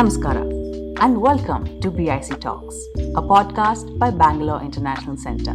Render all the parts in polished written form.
Namaskara and welcome to BIC Talks, a podcast by Bangalore International Centre.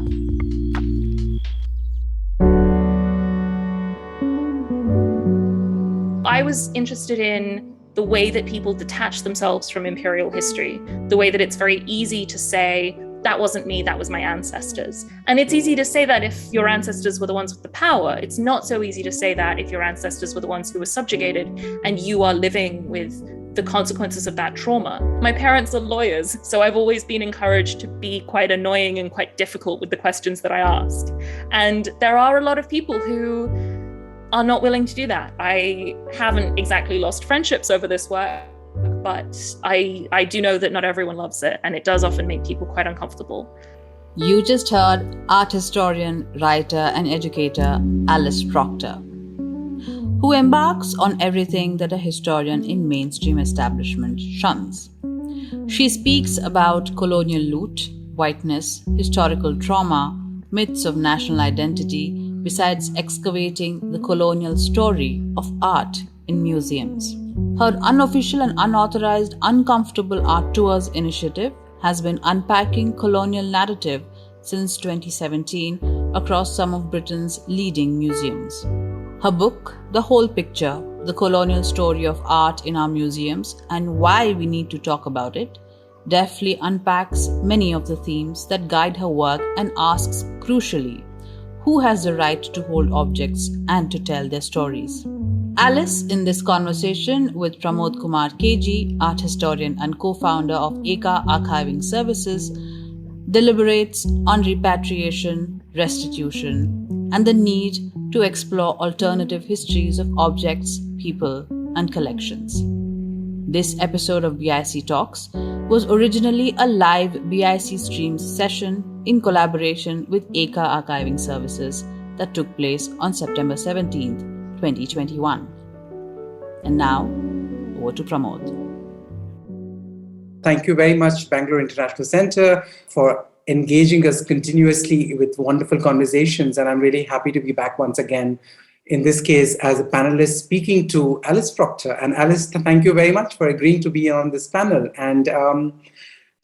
I was interested in the way that people detach themselves from imperial history, the way that it's very easy to say, that wasn't me, that was my ancestors. And it's easy to say that if your ancestors were the ones with the power. It's not so easy to say that if your ancestors were the ones who were subjugated and you are living with the consequences of that trauma. My parents are lawyers, so I've always been encouraged to be quite annoying and quite difficult with the questions that I ask. And there are a lot of people who are not willing to do that. I haven't exactly lost friendships over this work, but I do know that not everyone loves it, and it does often make people quite uncomfortable. You just heard art historian, writer, and educator Alice Procter, who embarks on everything that a historian in mainstream establishment shuns. She speaks about colonial loot, whiteness, historical trauma, myths of national identity, besides excavating the colonial story of art in museums. Her unofficial and unauthorized uncomfortable art tours initiative has been unpacking colonial narrative since 2017 across some of Britain's leading museums. Her book, The Whole Picture, The Colonial Story of Art in Our Museums and Why We Need to Talk About It, deftly unpacks many of the themes that guide her work and asks, crucially, who has the right to hold objects and to tell their stories? Alice, in this conversation with Pramod Kumar KG, art historian and co-founder of Eka Archiving Services, deliberates on repatriation, restitution, and the need to explore alternative histories of objects, people, and collections. This episode of BIC Talks was originally a live BIC Streams session in collaboration with Eka Archiving Services that took place on September 17th, 2021. And now, over to Pramod. Thank you very much, Bangalore International Centre, for engaging us continuously with wonderful conversations. And I'm really happy to be back once again, in this case, as a panelist speaking to Alice Procter. And Alice, thank you very much for agreeing to be on this panel. And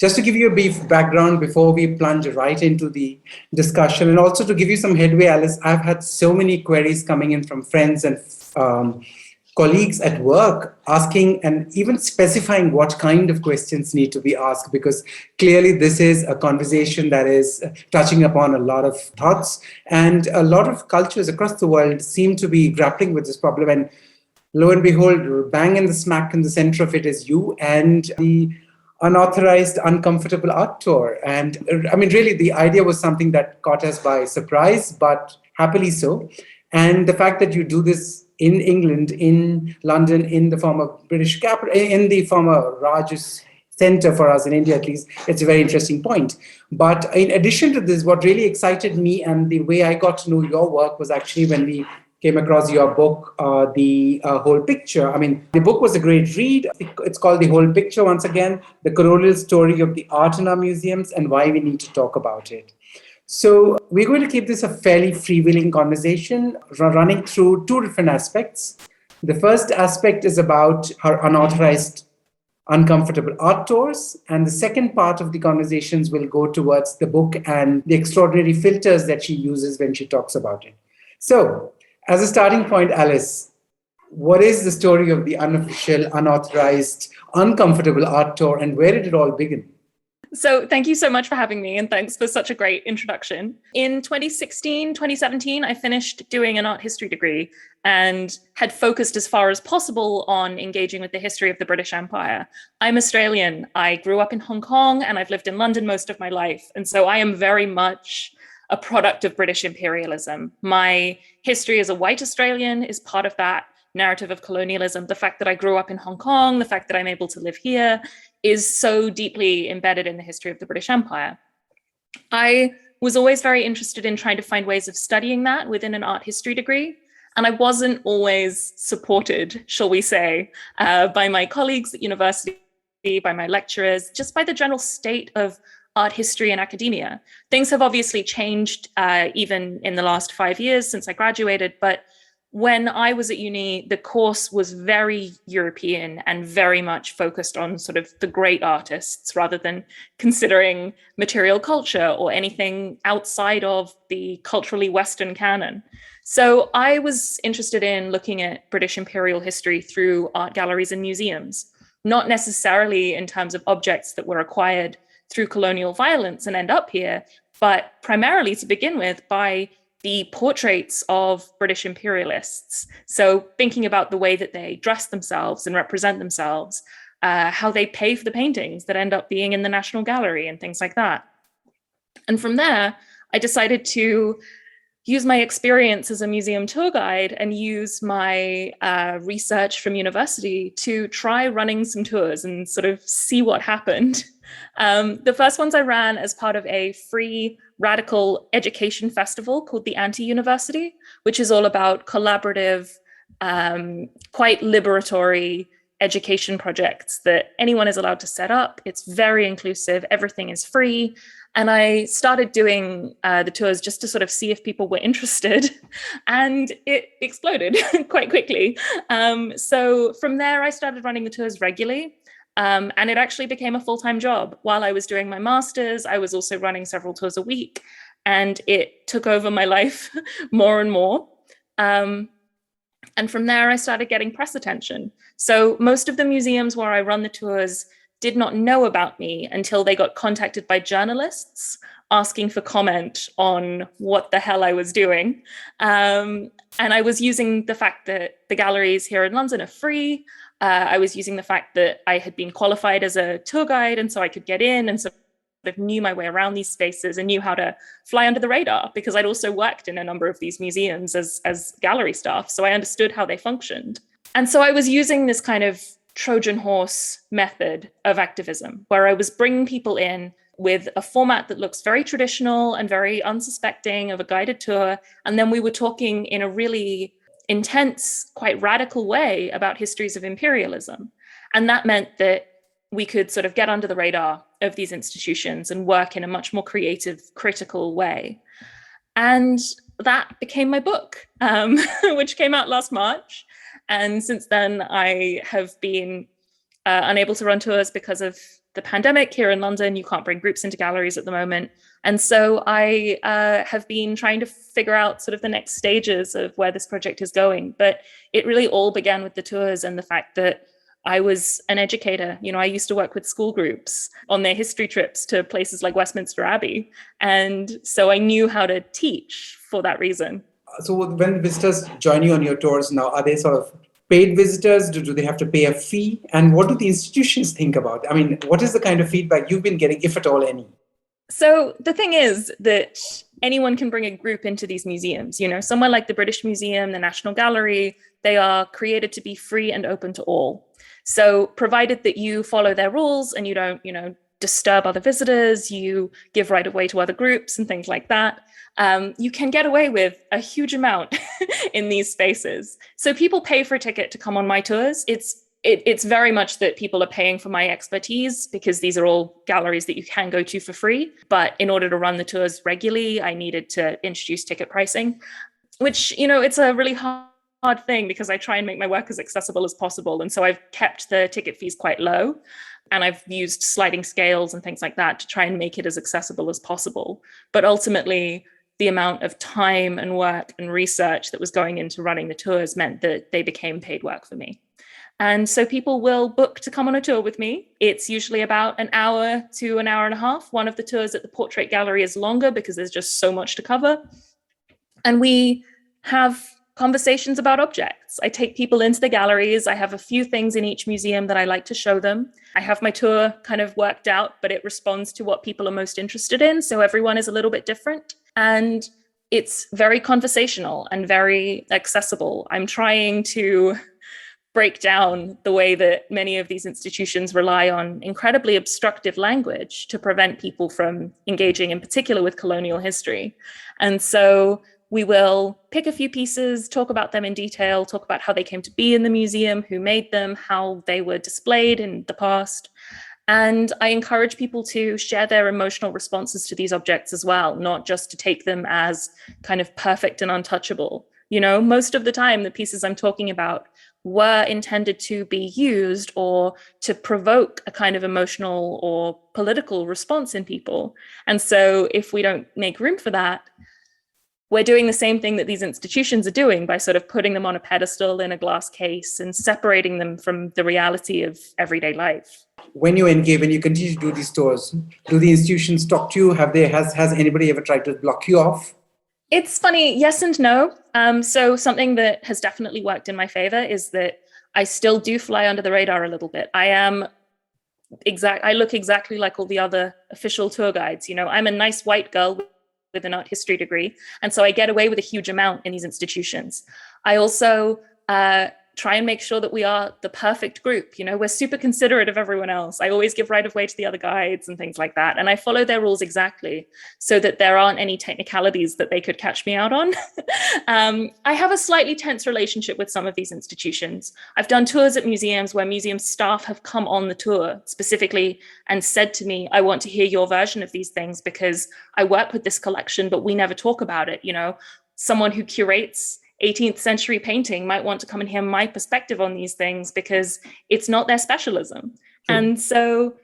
just to give you a brief background before we plunge right into the discussion, and also to give you some headway, Alice, I've had so many queries coming in from friends and colleagues at work asking and even specifying what kind of questions need to be asked, because clearly this is a conversation that is touching upon a lot of thoughts, and a lot of cultures across the world seem to be grappling with this problem. And lo and behold, bang in the smack in the center of it is you and the unauthorized, uncomfortable art tour. And I mean, really, the idea was something that caught us by surprise, but happily so. And the fact that you do this in England, in London, in the former British capital, in the former Raj's center for us in India, at least, it's a very interesting point. But in addition to this, what really excited me and the way I got to know your work was actually when we came across your book, The Whole Picture. I mean, the book was a great read. It's called The Whole Picture, once again, The Colonial Story of the Art in Our Museums and Why We Need to Talk About It. So we're going to keep this a fairly freewheeling conversation, running through two different aspects. The first aspect is about her unauthorized, uncomfortable art tours. And the second part of the conversations will go towards the book and the extraordinary filters that she uses when she talks about it. So as a starting point, Alice, what is the story of the unofficial, unauthorized, uncomfortable art tour, and where did it all begin? So thank you so much for having me, and thanks for such a great introduction. In 2016, 2017, I finished doing an art history degree and had focused as far as possible on engaging with the history of the British Empire. I'm Australian. I grew up in Hong Kong and I've lived in London most of my life. And so I am very much a product of British imperialism. My history as a white Australian is part of that narrative of colonialism. The fact that I grew up in Hong Kong, the fact that I'm able to live here, is so deeply embedded in the history of the British Empire. I was always very interested in trying to find ways of studying that within an art history degree. And I wasn't always supported, shall we say, by my colleagues at university, by my lecturers, just by the general state of art history and academia. Things have obviously changed even in the last 5 years since I graduated, but when I was at uni, the course was very European and very much focused on sort of the great artists rather than considering material culture or anything outside of the culturally Western canon. So I was interested in looking at British imperial history through art galleries and museums, not necessarily in terms of objects that were acquired through colonial violence and end up here, but primarily to begin with by the portraits of British imperialists. So thinking about the way that they dress themselves and represent themselves, how they pay for the paintings that end up being in the National Gallery and things like that. And from there, I decided to use my experience as a museum tour guide and use my research from university to try running some tours and sort of see what happened. The first ones I ran as part of a free radical education festival called the Anti-University, which is all about collaborative, quite liberatory education projects that anyone is allowed to set up. It's very inclusive, everything is free. And I started doing the tours just to sort of see if people were interested, and it exploded quite quickly. So from there, I started running the tours regularly, and it actually became a full-time job. While I was doing my master's, I was also running several tours a week, and it took over my life more and more. And from there, I started getting press attention. So most of the museums where I run the tours did not know about me until they got contacted by journalists asking for comment on what the hell I was doing. And I was using the fact that the galleries here in London are free. I was using the fact that I had been qualified as a tour guide, and so I could get in and sort of knew my way around these spaces and knew how to fly under the radar, because I'd also worked in a number of these museums as gallery staff. So I understood how they functioned. And so I was using this kind of Trojan horse method of activism, where I was bringing people in with a format that looks very traditional and very unsuspecting of a guided tour. And then we were talking in a really intense, quite radical way about histories of imperialism. And that meant that we could sort of get under the radar of these institutions and work in a much more creative, critical way. And that became my book, which came out last March. And since then, I have been unable to run tours because of the pandemic here in London. You can't bring groups into galleries at the moment. And so I have been trying to figure out sort of the next stages of where this project is going. But it really all began with the tours and the fact that I was an educator. You know, I used to work with school groups on their history trips to places like Westminster Abbey. And so I knew how to teach for that reason. So when visitors join you on your tours now, are they sort of paid visitors? Do they have to pay a fee? And what do the institutions think about? I mean, what is the kind of feedback you've been getting, if at all any? So the thing is that anyone can bring a group into these museums. You know, somewhere like the British Museum, the National Gallery, they are created to be free and open to all. So provided that you follow their rules and you don't, you know, disturb other visitors, you give right of way to other groups and things like that, you can get away with a huge amount in these spaces. So people pay for a ticket to come on my tours. It's very much that people are paying for my expertise, because these are all galleries that you can go to for free. But in order to run the tours regularly, I needed to introduce ticket pricing, which, you know, it's a really hard thing because I try and make my work as accessible as possible. And so I've kept the ticket fees quite low. And I've used sliding scales and things like that to try and make it as accessible as possible. But ultimately, the amount of time and work and research that was going into running the tours meant that they became paid work for me. And so people will book to come on a tour with me. It's usually about an hour to an hour and a half. One of the tours at the Portrait Gallery is longer because there's just so much to cover. And we have conversations about objects. I take people into the galleries. I have a few things in each museum that I like to show them. I have my tour kind of worked out, but it responds to what people are most interested in. So everyone is a little bit different. And it's very conversational and very accessible. I'm trying to break down the way that many of these institutions rely on incredibly obstructive language to prevent people from engaging in particular with colonial history. And so we will pick a few pieces, talk about them in detail, talk about how they came to be in the museum, who made them, how they were displayed in the past. And I encourage people to share their emotional responses to these objects as well, not just to take them as kind of perfect and untouchable, Most of the time, the pieces I'm talking about were intended to be used or to provoke a kind of emotional or political response in people. And so if we don't make room for that, we're doing the same thing that these institutions are doing by sort of putting them on a pedestal in a glass case and separating them from the reality of everyday life. When you continue to do these tours, do the institutions talk to you? Has anybody ever tried to block you off? It's funny, yes and no. So something that has definitely worked in my favor is that I still do fly under the radar a little bit. I look exactly like all the other official tour guides. I'm a nice white girl with an art history degree. And so I get away with a huge amount in these institutions. I also try and make sure that we are the perfect group. We're super considerate of everyone else. I always give right of way to the other guides and things like that. And I follow their rules exactly so that there aren't any technicalities that they could catch me out on. I have a slightly tense relationship with some of these institutions. I've done tours at museums where museum staff have come on the tour specifically and said to me, I want to hear your version of these things because I work with this collection, but we never talk about it. Someone who curates 18th century painting might want to come and hear my perspective on these things because it's not their specialism. Sure. And so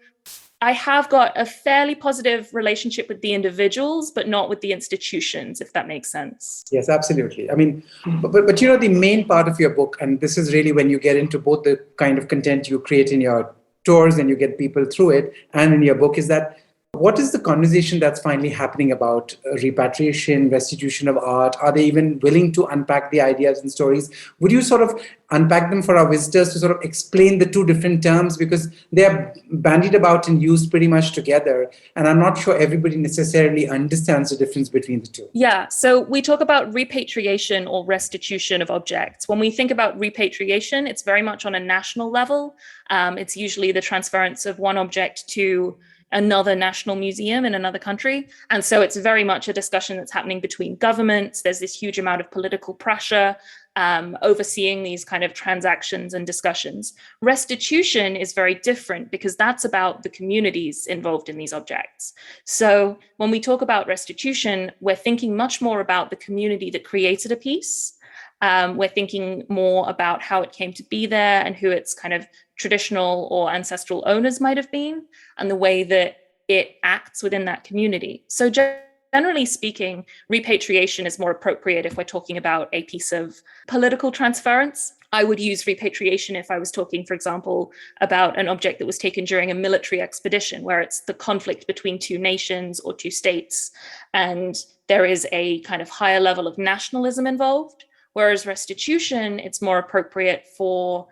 I have got a fairly positive relationship with the individuals, but not with the institutions, if that makes sense. Yes, absolutely. I mean, but the main part of your book, and this is really when you get into both the kind of content you create in your tours and you get people through it, and in your book, is that what is the conversation that's finally happening about repatriation, restitution of art? Are they even willing to unpack the ideas and stories? Would you sort of unpack them for our visitors to sort of explain the two different terms, because they're bandied about and used pretty much together. And I'm not sure everybody necessarily understands the difference between the two. Yeah, so we talk about repatriation or restitution of objects. When we think about repatriation, it's very much on a national level. It's usually the transference of one object to another national museum in another country. And so it's very much a discussion that's happening between governments. There's this huge amount of political pressure overseeing these kind of transactions and discussions. Restitution is very different because that's about the communities involved in these objects. So when we talk about restitution, we're thinking much more about the community that created a piece. We're thinking more about how it came to be there and who its kind of traditional or ancestral owners might have been, and the way that it acts within that community. So generally speaking, repatriation is more appropriate if we're talking about a piece of political transference. I would use repatriation if I was talking, for example, about an object that was taken during a military expedition, where it's the conflict between two nations or two states, and there is a kind of higher level of nationalism involved. Whereas restitution, it's more appropriate for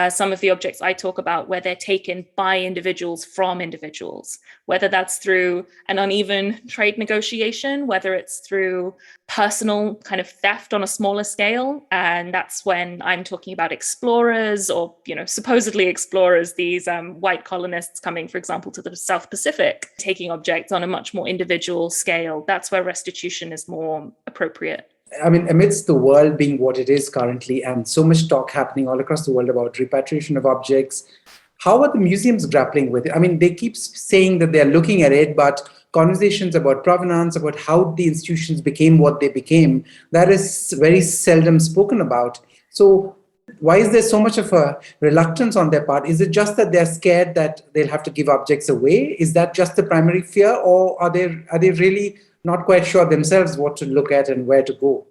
some of the objects I talk about where they're taken by individuals from individuals, whether that's through an uneven trade negotiation, whether it's through personal kind of theft on a smaller scale. And that's when I'm talking about explorers or, supposedly explorers, these white colonists coming, for example, to the South Pacific, taking objects on a much more individual scale. That's where restitution is more appropriate. I mean, amidst the world being what it is currently and so much talk happening all across the world about repatriation of objects, how are the museums grappling with it? I mean, they keep saying that they're looking at it, but conversations about provenance, about how the institutions became what they became, that is very seldom spoken about. So why is there so much of a reluctance on their part? Is it just that they're scared that they'll have to give objects away? Is that just the primary fear, or are they really not quite sure themselves what to look at and where to go?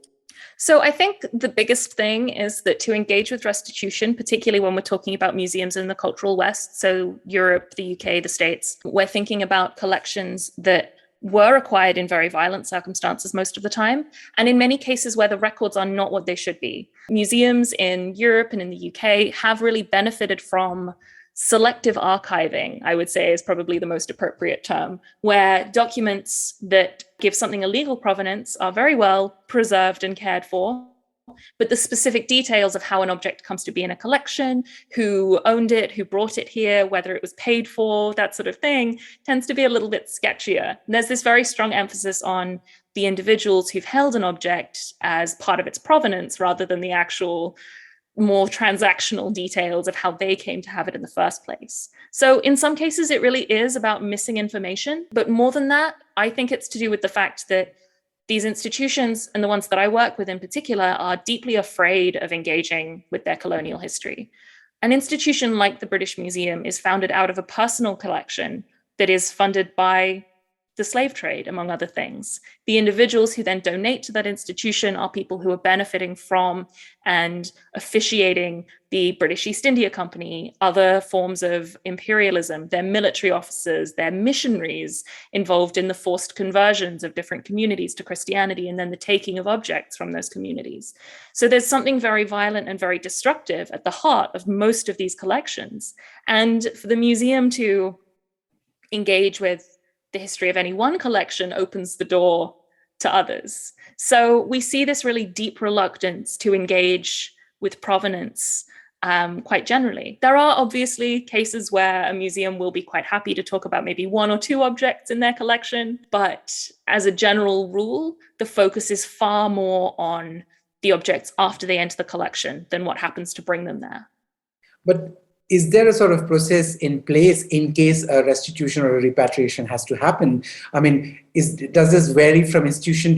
So I think the biggest thing is that to engage with restitution, particularly when we're talking about museums in the cultural West, so Europe, the UK, the States, we're thinking about collections that were acquired in very violent circumstances most of the time, and in many cases where the records are not what they should be. Museums in Europe and in the UK have really benefited from selective archiving, I would say, is probably the most appropriate term, where documents that give something a legal provenance are very well preserved and cared for, but the specific details of how an object comes to be in a collection, who owned it, who brought it here, whether it was paid for, that sort of thing, tends to be a little bit sketchier. And there's this very strong emphasis on the individuals who've held an object as part of its provenance rather than the actual more transactional details of how they came to have it in the first place. So in some cases, it really is about missing information. But more than that, I think it's to do with the fact that these institutions, and the ones that I work with in particular, are deeply afraid of engaging with their colonial history. An institution like the British Museum is founded out of a personal collection that is funded by the slave trade, among other things. The individuals who then donate to that institution are people who are benefiting from and officiating the British East India Company, other forms of imperialism, their military officers, their missionaries involved in the forced conversions of different communities to Christianity, and then the taking of objects from those communities. So there's something very violent and very destructive at the heart of most of these collections. And for the museum to engage with the history of any one collection opens the door to others. So we see this really deep reluctance to engage with provenance quite generally. There are obviously cases where a museum will be quite happy to talk about maybe one or two objects in their collection, but as a general rule, the focus is far more on the objects after they enter the collection than what happens to bring them there. But is there a sort of process in place in case a restitution or a repatriation has to happen? I mean, does this vary from institution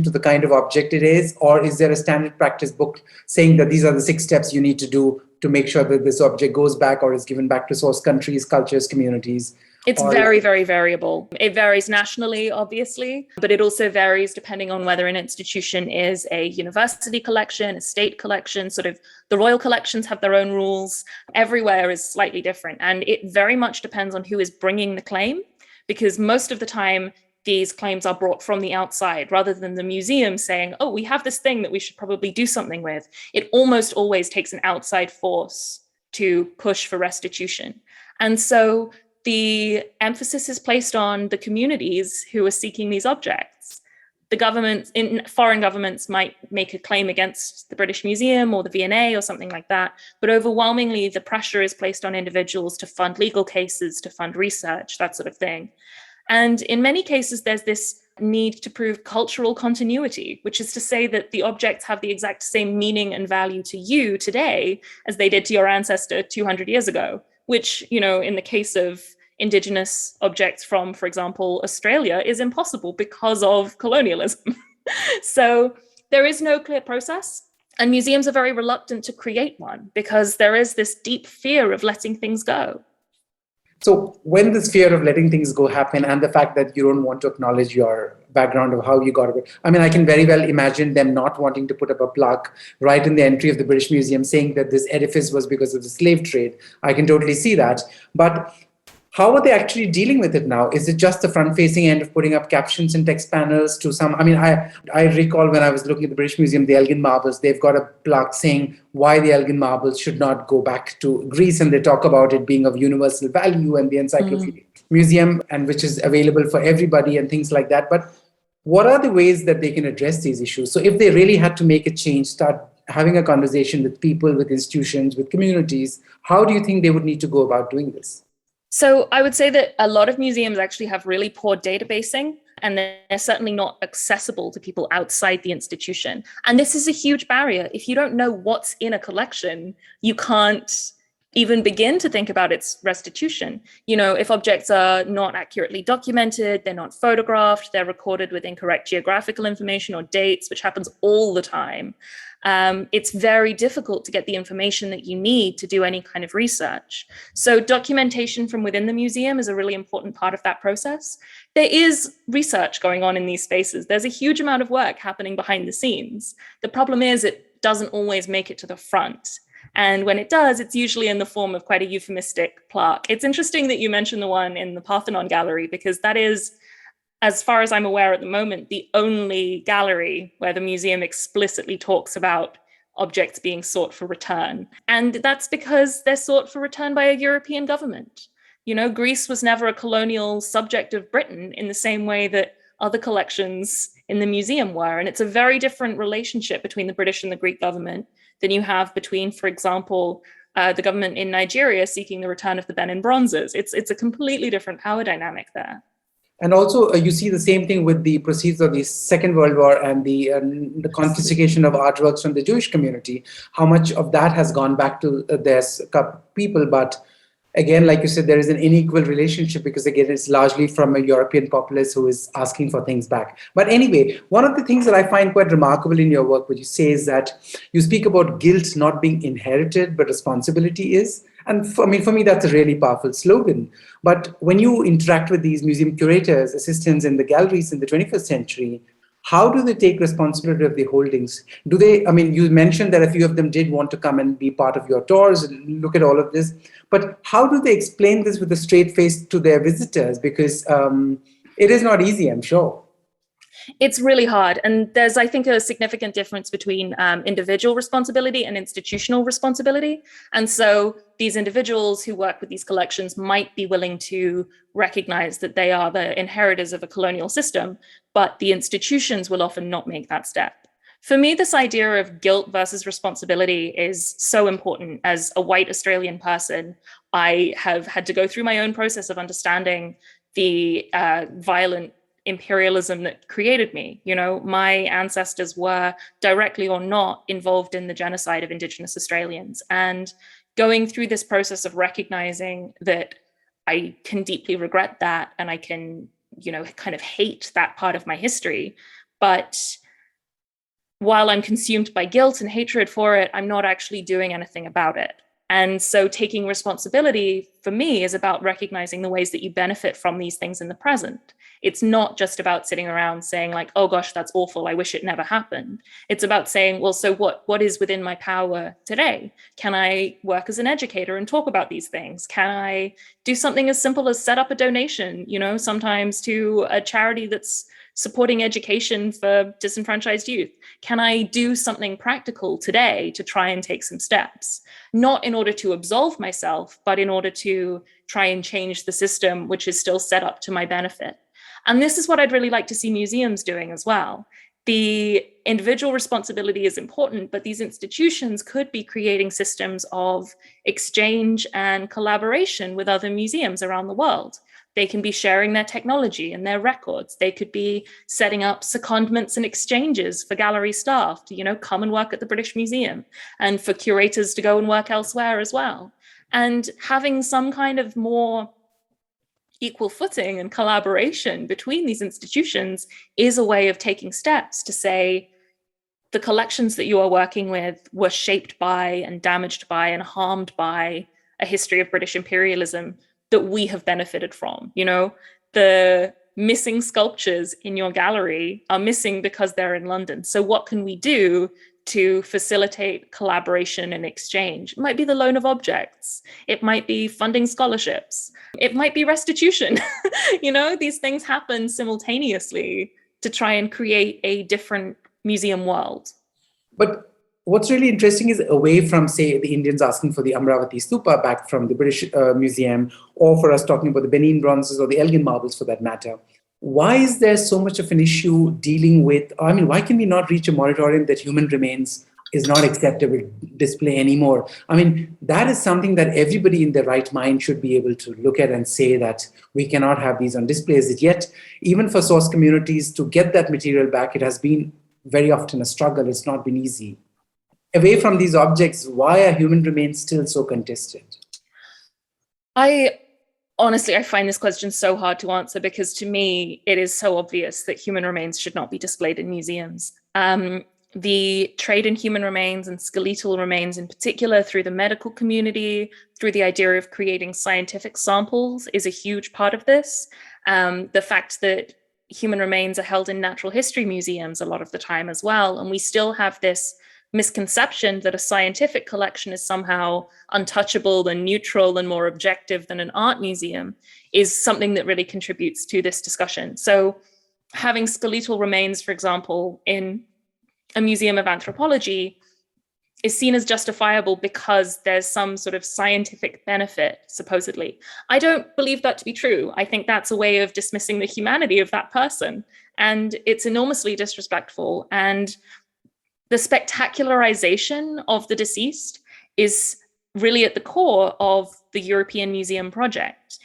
to the kind of object it is? Or is there a standard practice book saying that these are the 6 steps you need to do to make sure that this object goes back or is given back to source countries, cultures, communities? It's very, very variable. It varies nationally, obviously, but it also varies depending on whether an institution is a university collection, a state collection, sort of the royal collections have their own rules. Everywhere is slightly different. And it very much depends on who is bringing the claim, because most of the time, these claims are brought from the outside rather than the museum saying, oh, we have this thing that we should probably do something with. It almost always takes an outside force to push for restitution. And so the emphasis is placed on the communities who are seeking these objects. The government, foreign governments might make a claim against the British Museum or the V&A or something like that, but overwhelmingly the pressure is placed on individuals to fund legal cases, to fund research, that sort of thing. And in many cases, there's this need to prove cultural continuity, which is to say that the objects have the exact same meaning and value to you today as they did to your ancestor 200 years ago, which, you know, in the case of Indigenous objects from, for example, Australia, is impossible because of colonialism. So there is no clear process, and museums are very reluctant to create one because there is this deep fear of letting things go. So when this fear of letting things go happen and the fact that you don't want to acknowledge your background of how you got it, I mean, I can very well imagine them not wanting to put up a plaque right in the entry of the British Museum saying that this edifice was because of the slave trade. I can totally see that. But how are they actually dealing with it now? Is it just the front-facing end of putting up captions and text panels to some? I mean, I recall when I was looking at the British Museum, the Elgin marbles, they've got a plaque saying why the Elgin marbles should not go back to Greece. And they talk about it being of universal value and the Encyclopedia Museum, and which is available for everybody and things like that. But what are the ways that they can address these issues? So if they really had to make a change, start having a conversation with people, with institutions, with communities, how do you think they would need to go about doing this? So I would say that a lot of museums actually have really poor databasing, and they're certainly not accessible to people outside the institution. And this is a huge barrier. If you don't know what's in a collection, you can't even begin to think about its restitution. You know, if objects are not accurately documented, they're not photographed, they're recorded with incorrect geographical information or dates, which happens all the time. It's very difficult to get the information that you need to do any kind of research. So documentation from within the museum is a really important part of that process. There is research going on in these spaces. There's a huge amount of work happening behind the scenes. The problem is it doesn't always make it to the front. And when it does, it's usually in the form of quite a euphemistic plaque. It's interesting that you mentioned the one in the Parthenon Gallery, because that is, as far as I'm aware at the moment, the only gallery where the museum explicitly talks about objects being sought for return. And that's because they're sought for return by a European government. You know, Greece was never a colonial subject of Britain in the same way that other collections in the museum were. And it's a very different relationship between the British and the Greek government than you have between, for example, the government in Nigeria seeking the return of the Benin bronzes. It's a completely different power dynamic there. And also, you see the same thing with the proceeds of the Second World War and the confiscation of artworks from the Jewish community. How much of that has gone back to their people, but again, like you said, there is an unequal relationship because, again, it's largely from a European populace who is asking for things back. But anyway, one of the things that I find quite remarkable in your work, what you say is that you speak about guilt not being inherited, but responsibility is. And for me, that's a really powerful slogan. But when you interact with these museum curators, assistants in the galleries in the 21st century, how do they take responsibility of the holdings? Do they, you mentioned that a few of them did want to come and be part of your tours and look at all of this, but how do they explain this with a straight face to their visitors? Because it is not easy, I'm sure. It's really hard. And there's, I think, a significant difference between individual responsibility and institutional responsibility. And so these individuals who work with these collections might be willing to recognize that they are the inheritors of a colonial system, but the institutions will often not make that step. For me, this idea of guilt versus responsibility is so important. As a white Australian person, I have had to go through my own process of understanding the violent imperialism that created me. You know, my ancestors were directly or not involved in the genocide of Indigenous Australians. And going through this process of recognizing that I can deeply regret that, and I can, kind of hate that part of my history. But while I'm consumed by guilt and hatred for it, I'm not actually doing anything about it. And so taking responsibility for me is about recognizing the ways that you benefit from these things in the present. It's not just about sitting around saying like, oh gosh, that's awful, I wish it never happened. It's about saying, well, so what is within my power today? Can I work as an educator and talk about these things? Can I do something as simple as set up a donation, sometimes to a charity that's supporting education for disenfranchised youth? Can I do something practical today to try and take some steps? Not in order to absolve myself, but in order to try and change the system, which is still set up to my benefit. And this is what I'd really like to see museums doing as well. The individual responsibility is important, but these institutions could be creating systems of exchange and collaboration with other museums around the world. They can be sharing their technology and their records. They could be setting up secondments and exchanges for gallery staff to, come and work at the British Museum, and for curators to go and work elsewhere as well. And having some kind of more equal footing and collaboration between these institutions is a way of taking steps to say, the collections that you are working with were shaped by and damaged by and harmed by a history of British imperialism that we have benefited from. The missing sculptures in your gallery are missing because they're in London. So what can we do to facilitate collaboration and exchange? It might be the loan of objects. It might be funding scholarships. It might be restitution. These things happen simultaneously to try and create a different museum world. But what's really interesting is, away from, say, the Indians asking for the Amravati Stupa back from the British Museum, or for us talking about the Benin bronzes or the Elgin marbles for that matter, why is there so much of an issue dealing with, why can we not reach a moratorium that human remains is not acceptable display anymore? That is something that everybody in their right mind should be able to look at and say that we cannot have these on displays. Yet, even for source communities to get that material back, it has been very often a struggle. It's not been easy. Away from these objects, why are human remains still so contested? I find this question so hard to answer, because to me, it is so obvious that human remains should not be displayed in museums. The trade in human remains and skeletal remains in particular, through the medical community, through the idea of creating scientific samples, is a huge part of this. The fact that human remains are held in natural history museums a lot of the time as well, and we still have this misconception that a scientific collection is somehow untouchable and neutral and more objective than an art museum, is something that really contributes to this discussion. So having skeletal remains, for example, in a museum of anthropology is seen as justifiable because there's some sort of scientific benefit, supposedly. I don't believe that to be true. I think that's a way of dismissing the humanity of that person, and it's enormously disrespectful. And the spectacularization of the deceased is really at the core of the European Museum project.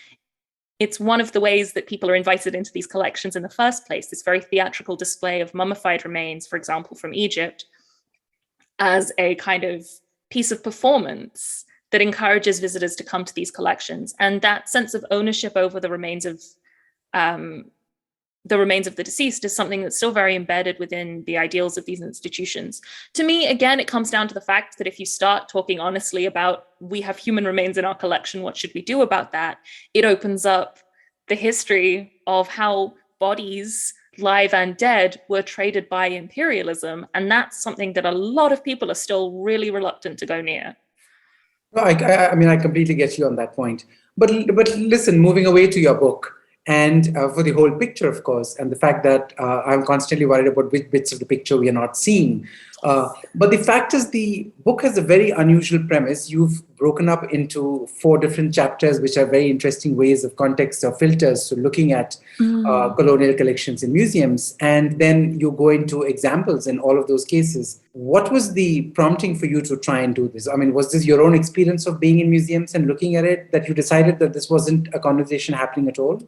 It's one of the ways that people are invited into these collections in the first place, this very theatrical display of mummified remains, for example, from Egypt, as a kind of piece of performance that encourages visitors to come to these collections. And that sense of ownership over the remains of the deceased is something that's still very embedded within the ideals of these institutions. To me, again, it comes down to the fact that if you start talking honestly about, we have human remains in our collection, what should we do about that? It opens up the history of how bodies, live and dead, were traded by imperialism. And that's something that a lot of people are still really reluctant to go near. No, I mean, I completely get you on that point. But listen, moving away to your book, and for the whole picture, of course, and the fact that I'm constantly worried about which bits of the picture we are not seeing. But the fact is, the book has a very unusual premise. You've broken up into 4 different chapters, which are very interesting ways of context or filters. So looking at colonial collections in museums, and then you go into examples in all of those cases. What was the prompting for you to try and do this? I mean, was this your own experience of being in museums and looking at it that you decided that this wasn't a conversation happening at all?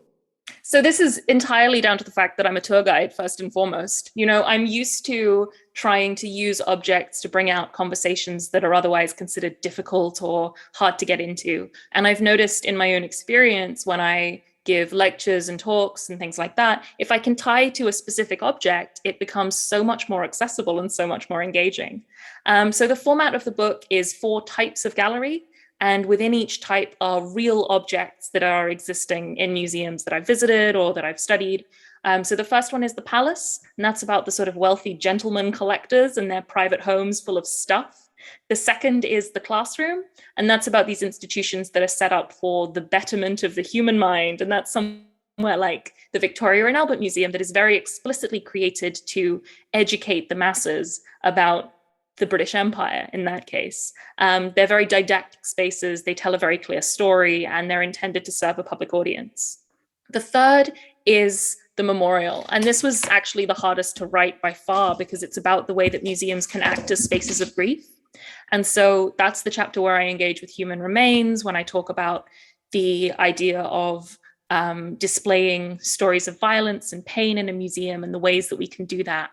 So this is entirely down to the fact that I'm a tour guide, first and foremost. You know, I'm used to trying to use objects to bring out conversations that are otherwise considered difficult or hard to get into. And I've noticed in my own experience when I give lectures and talks and things like that, if I can tie to a specific object, it becomes so much more accessible and so much more engaging. So the format of the book is 4 types of gallery. And within each type are real objects that are existing in museums that I've visited or that I've studied. So the first one is the palace, and that's about the sort of wealthy gentleman collectors and their private homes full of stuff. The second is the classroom, and that's about these institutions that are set up for the betterment of the human mind. And that's somewhere like the Victoria and Albert Museum that is very explicitly created to educate the masses about the British Empire in that case. They're very didactic spaces, they tell a very clear story, and they're intended to serve a public audience. The third is the memorial, and this was actually the hardest to write by far because it's about the way that museums can act as spaces of grief. And so that's the chapter where I engage with human remains, when I talk about the idea of displaying stories of violence and pain in a museum and the ways that we can do that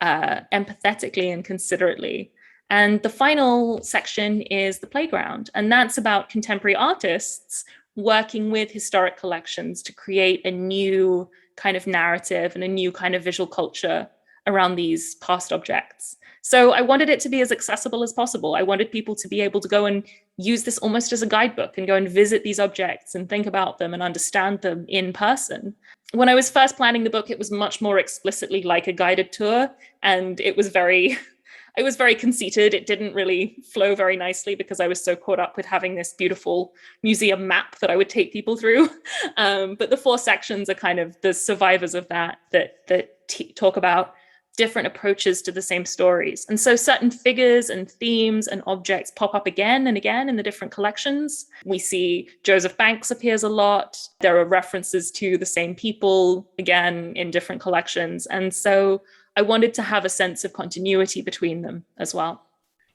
empathetically and considerately. And the final section is the playground. And that's about contemporary artists working with historic collections to create a new kind of narrative and a new kind of visual culture around these past objects. So I wanted it to be as accessible as possible. I wanted people to be able to go and use this almost as a guidebook and go and visit these objects and think about them and understand them in person. When I was first planning the book, it was much more explicitly like a guided tour, and it was very conceited. It didn't really flow very nicely because I was so caught up with having this beautiful museum map that I would take people through. But the 4 sections are kind of the survivors of that talk about different approaches to the same stories. And so certain figures and themes and objects pop up again and again in the different collections. We see Joseph Banks appears a lot. There are references to the same people again in different collections. And so I wanted to have a sense of continuity between them as well.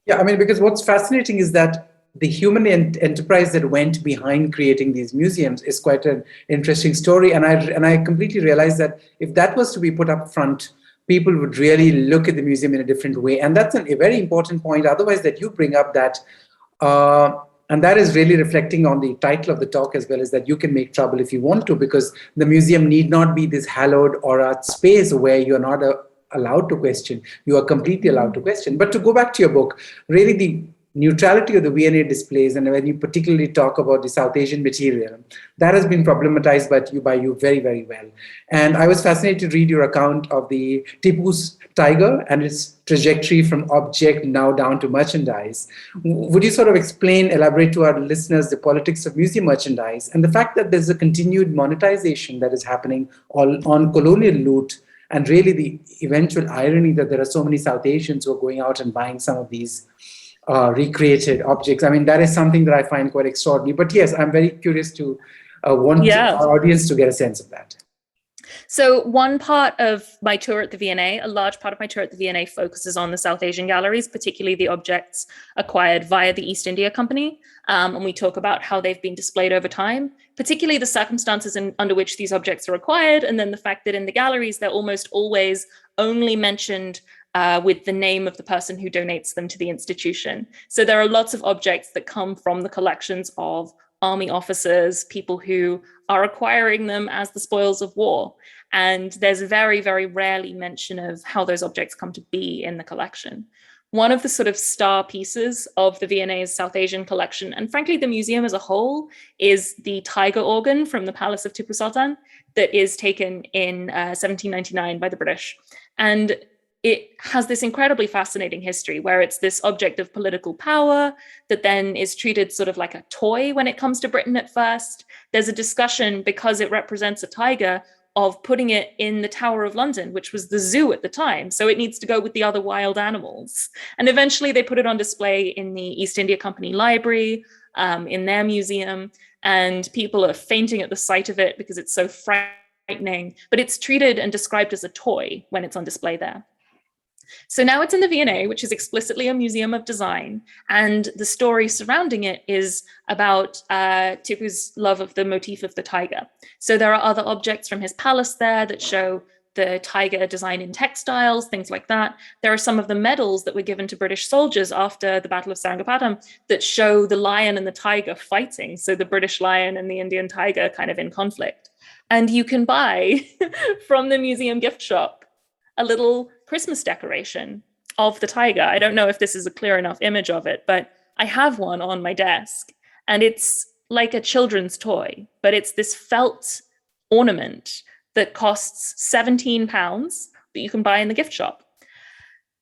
Yeah, I mean, because what's fascinating is that the human enterprise that went behind creating these museums is quite an interesting story. And I completely realized that if that was to be put up front, people would really look at the museum in a different way. And that's a very important point, otherwise, that you bring up that, and that is really reflecting on the title of the talk as well, is that you can make trouble if you want to, because the museum need not be this hallowed or art space where you're not allowed to question. You are completely allowed to question. But to go back to your book, really the neutrality of the V&A displays, and when you particularly talk about the South Asian material, that has been problematized by you very, very well. And I was fascinated to read your account of the Tipu's tiger and its trajectory from object now down to merchandise. Would you sort of elaborate to our listeners the politics of museum merchandise and the fact that there's a continued monetization that is happening on colonial loot, and really the eventual irony that there are so many South Asians who are going out and buying some of these recreated objects? I mean, that is something that I find quite extraordinary. But yes, I'm very curious to want our audience to get a sense of that. So one part of my tour at the V&A, a large part of my tour at the V&A focuses on the South Asian galleries, particularly the objects acquired via the East India Company. And we talk about how they've been displayed over time, particularly the circumstances under which these objects are acquired, and then the fact that in the galleries, they're almost always only mentioned with the name of the person who donates them to the institution. So there are lots of objects that come from the collections of army officers, people who are acquiring them as the spoils of war. And there's very, very rarely mention of how those objects come to be in the collection. One of the sort of star pieces of the V&A's South Asian collection, and frankly, the museum as a whole, is the tiger organ from the Palace of Tipu Sultan that is taken in 1799 by the British. And it has this incredibly fascinating history where it's this object of political power that then is treated sort of like a toy when it comes to Britain at first. There's a discussion, because it represents a tiger, of putting it in the Tower of London, which was the zoo at the time. So it needs to go with the other wild animals. And eventually they put it on display in the East India Company Library, in their museum. And people are fainting at the sight of it because it's so frightening. But it's treated and described as a toy when it's on display there. So now it's in the V&A, which is explicitly a museum of design. And the story surrounding it is about Tipu's love of the motif of the tiger. So there are other objects from his palace there that show the tiger design in textiles, things like that. There are some of the medals that were given to British soldiers after the Battle of Seringapatam that show the lion and the tiger fighting. So the British lion and the Indian tiger kind of in conflict. And you can buy from the museum gift shop a little Christmas decoration of the tiger. I don't know if this is a clear enough image of it, but I have one on my desk, and it's like a children's toy, but it's this felt ornament that costs £17 that you can buy in the gift shop.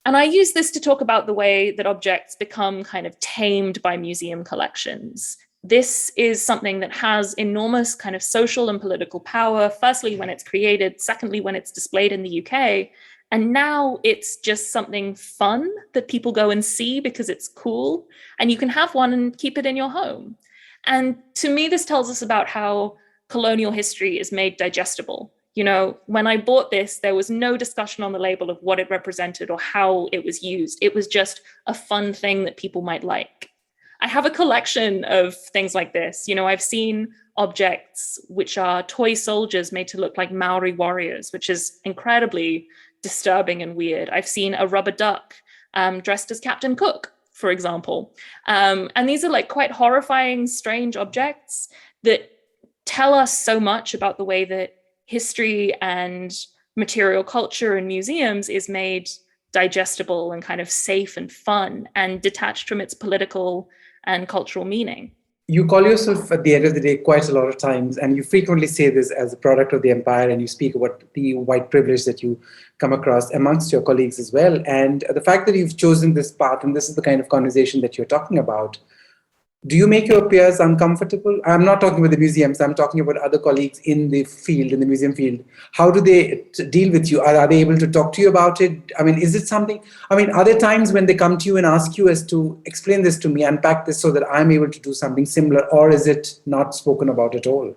And I use this to talk about the way that objects become kind of tamed by museum collections. This is something that has enormous kind of social and political power, firstly, when it's created, secondly, when it's displayed in the UK. And now it's just something fun that people go and see because it's cool. And you can have one and keep it in your home. And to me, this tells us about how colonial history is made digestible. You know, when I bought this, there was no discussion on the label of what it represented or how it was used. It was just a fun thing that people might like. I have a collection of things like this. You know, I've seen objects which are toy soldiers made to look like Maori warriors, which is incredibly disturbing and weird. I've seen a rubber duck dressed as Captain Cook, for example. And these are like quite horrifying, strange objects that tell us so much about the way that history and material culture in museums is made digestible and kind of safe and fun and detached from its political and cultural meaning. You call yourself, at the end of the day, quite a lot of times, and you frequently say this as a product of the empire, and you speak about the white privilege that you come across amongst your colleagues as well. And the fact that you've chosen this path, and this is the kind of conversation that you're talking about, do you make your peers uncomfortable? I'm not talking about the museums, I'm talking about other colleagues in the field, in the museum field. How do they deal with you? Are they able to talk to you about it? I mean, is it something, are there times when they come to you and ask you as to explain this to me, unpack this so that I'm able to do something similar, or is it not spoken about at all?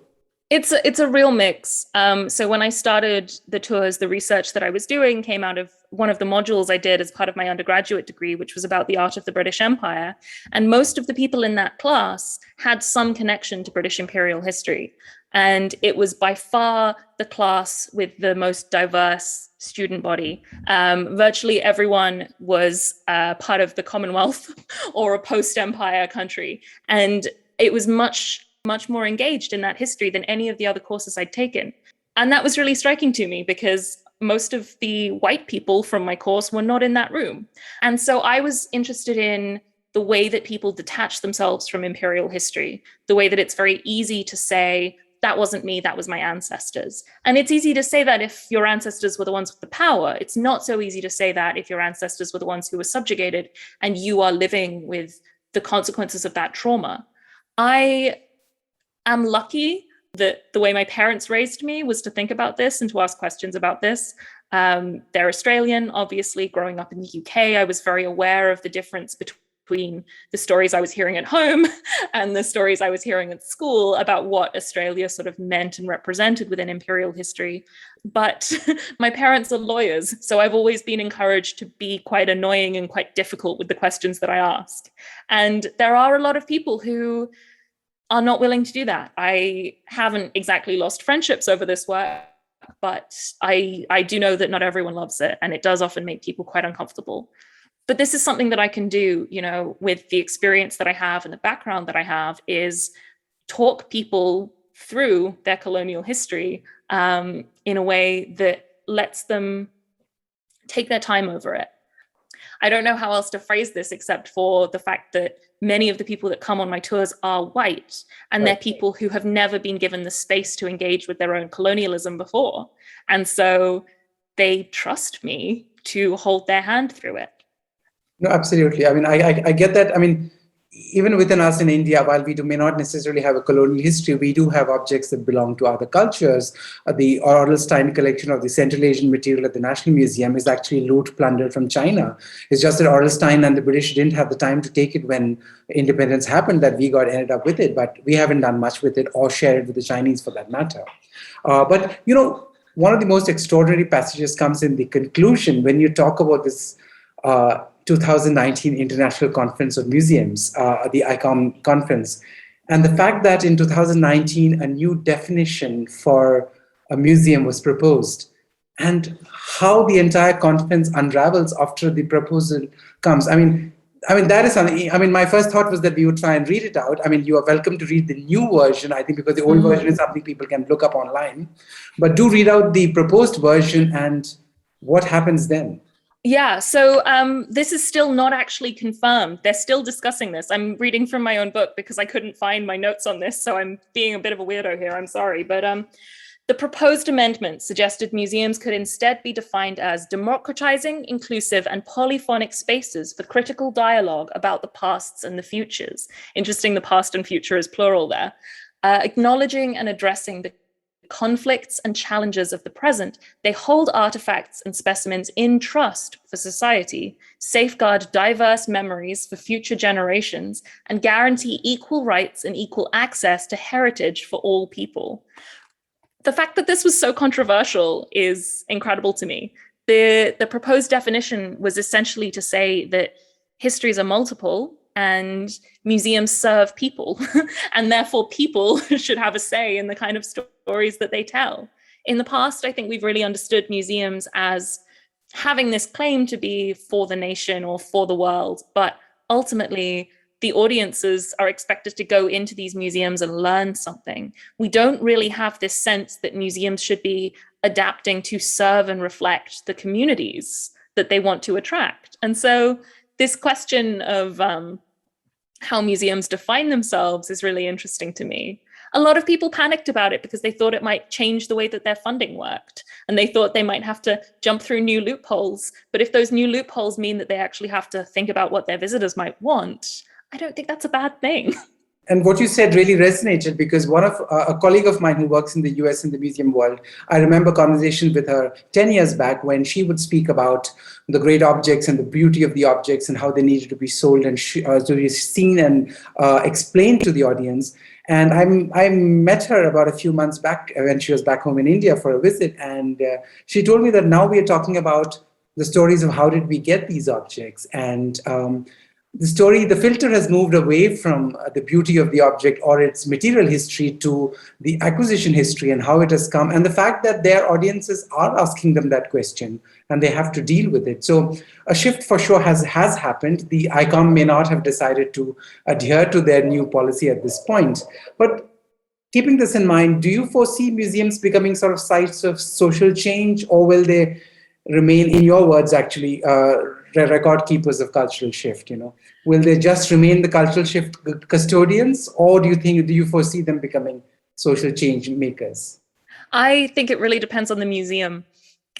It's a real mix. So when I started the tours, the research that I was doing came out of one of the modules I did as part of my undergraduate degree, which was about the art of the British Empire. And most of the people in that class had some connection to British imperial history. And it was by far the class with the most diverse student body. Virtually everyone was part of the Commonwealth or a post-empire country. And it was much more engaged in that history than any of the other courses I'd taken. And that was really striking to me because most of the white people from my course were not in that room. And so I was interested in the way that people detach themselves from imperial history, the way that it's very easy to say, that wasn't me, that was my ancestors. And it's easy to say that if your ancestors were the ones with the power. It's not so easy to say that if your ancestors were the ones who were subjugated and you are living with the consequences of that trauma. I'm lucky that the way my parents raised me was to think about this and to ask questions about this. They're Australian, obviously. Growing up in the UK, I was very aware of the difference between the stories I was hearing at home and the stories I was hearing at school about what Australia sort of meant and represented within imperial history. But my parents are lawyers, so I've always been encouraged to be quite annoying and quite difficult with the questions that I ask. And there are a lot of people who are not willing to do that. I haven't exactly lost friendships over this work, but I do know that not everyone loves it, and it does often make people quite uncomfortable. But this is something that I can do, with the experience that I have and the background that I have, is talk people through their colonial history in a way that lets them take their time over it. I don't know how else to phrase this except for the fact that many of the people that come on my tours are white, and they're people who have never been given the space to engage with their own colonialism before. And so they trust me to hold their hand through it. No, absolutely. I mean, I get that. I mean, even within us in India, while we may not necessarily have a colonial history, we do have objects that belong to other cultures. The Orlstein collection of the Central Asian material at the National Museum is actually loot plundered from China. It's just that Orlstein and the British didn't have the time to take it when independence happened, that we ended up with it. But we haven't done much with it or shared it with the Chinese for that matter. But, one of the most extraordinary passages comes in the conclusion when you talk about this 2019 International Conference of Museums, the ICOM conference. And the fact that in 2019, a new definition for a museum was proposed, and how the entire conference unravels after the proposal comes. I mean, that is something. I mean, my first thought was that we would try and read it out. I mean, you are welcome to read the new version, I think, because the old version is something people can look up online. But do read out the proposed version, and what happens then? Yeah, so this is still not actually confirmed. They're still discussing this. I'm reading from my own book because I couldn't find my notes on this, so I'm being a bit of a weirdo here. I'm sorry. But the proposed amendment suggested museums could instead be defined as democratizing, inclusive, and polyphonic spaces for critical dialogue about the pasts and the futures. Interesting, the past and future is plural there. Acknowledging and addressing the conflicts and challenges of the present, they hold artifacts and specimens in trust for society, safeguard diverse memories for future generations, and guarantee equal rights and equal access to heritage for all people. The fact that this was so controversial is incredible to me. The proposed definition was essentially to say that histories are multiple, and museums serve people, and therefore people should have a say in the kind of stories that they tell. In the past, I think we've really understood museums as having this claim to be for the nation or for the world, but ultimately the audiences are expected to go into these museums and learn something. We don't really have this sense that museums should be adapting to serve and reflect the communities that they want to attract. And so this question of how museums define themselves is really interesting to me. A lot of people panicked about it because they thought it might change the way that their funding worked, and they thought they might have to jump through new loopholes. But if those new loopholes mean that they actually have to think about what their visitors might want, I don't think that's a bad thing. And what you said really resonated, because one of a colleague of mine who works in the US in the museum world, I remember conversations with her 10 years back when she would speak about the great objects and the beauty of the objects and how they needed to be sold and to be seen and explained to the audience. And I met her about a few months back when she was back home in India for a visit. And she told me that now we are talking about the stories of how did we get these objects. And the filter has moved away from the beauty of the object or its material history to the acquisition history and how it has come, and the fact that their audiences are asking them that question and they have to deal with it. So a shift for sure has happened. The ICOM may not have decided to adhere to their new policy at this point. But keeping this in mind, do you foresee museums becoming sort of sites of social change, or will they remain, in your words, actually, record keepers of cultural shift? Will they just remain the cultural shift custodians, or do you foresee them becoming social change makers? I think it really depends on the museum.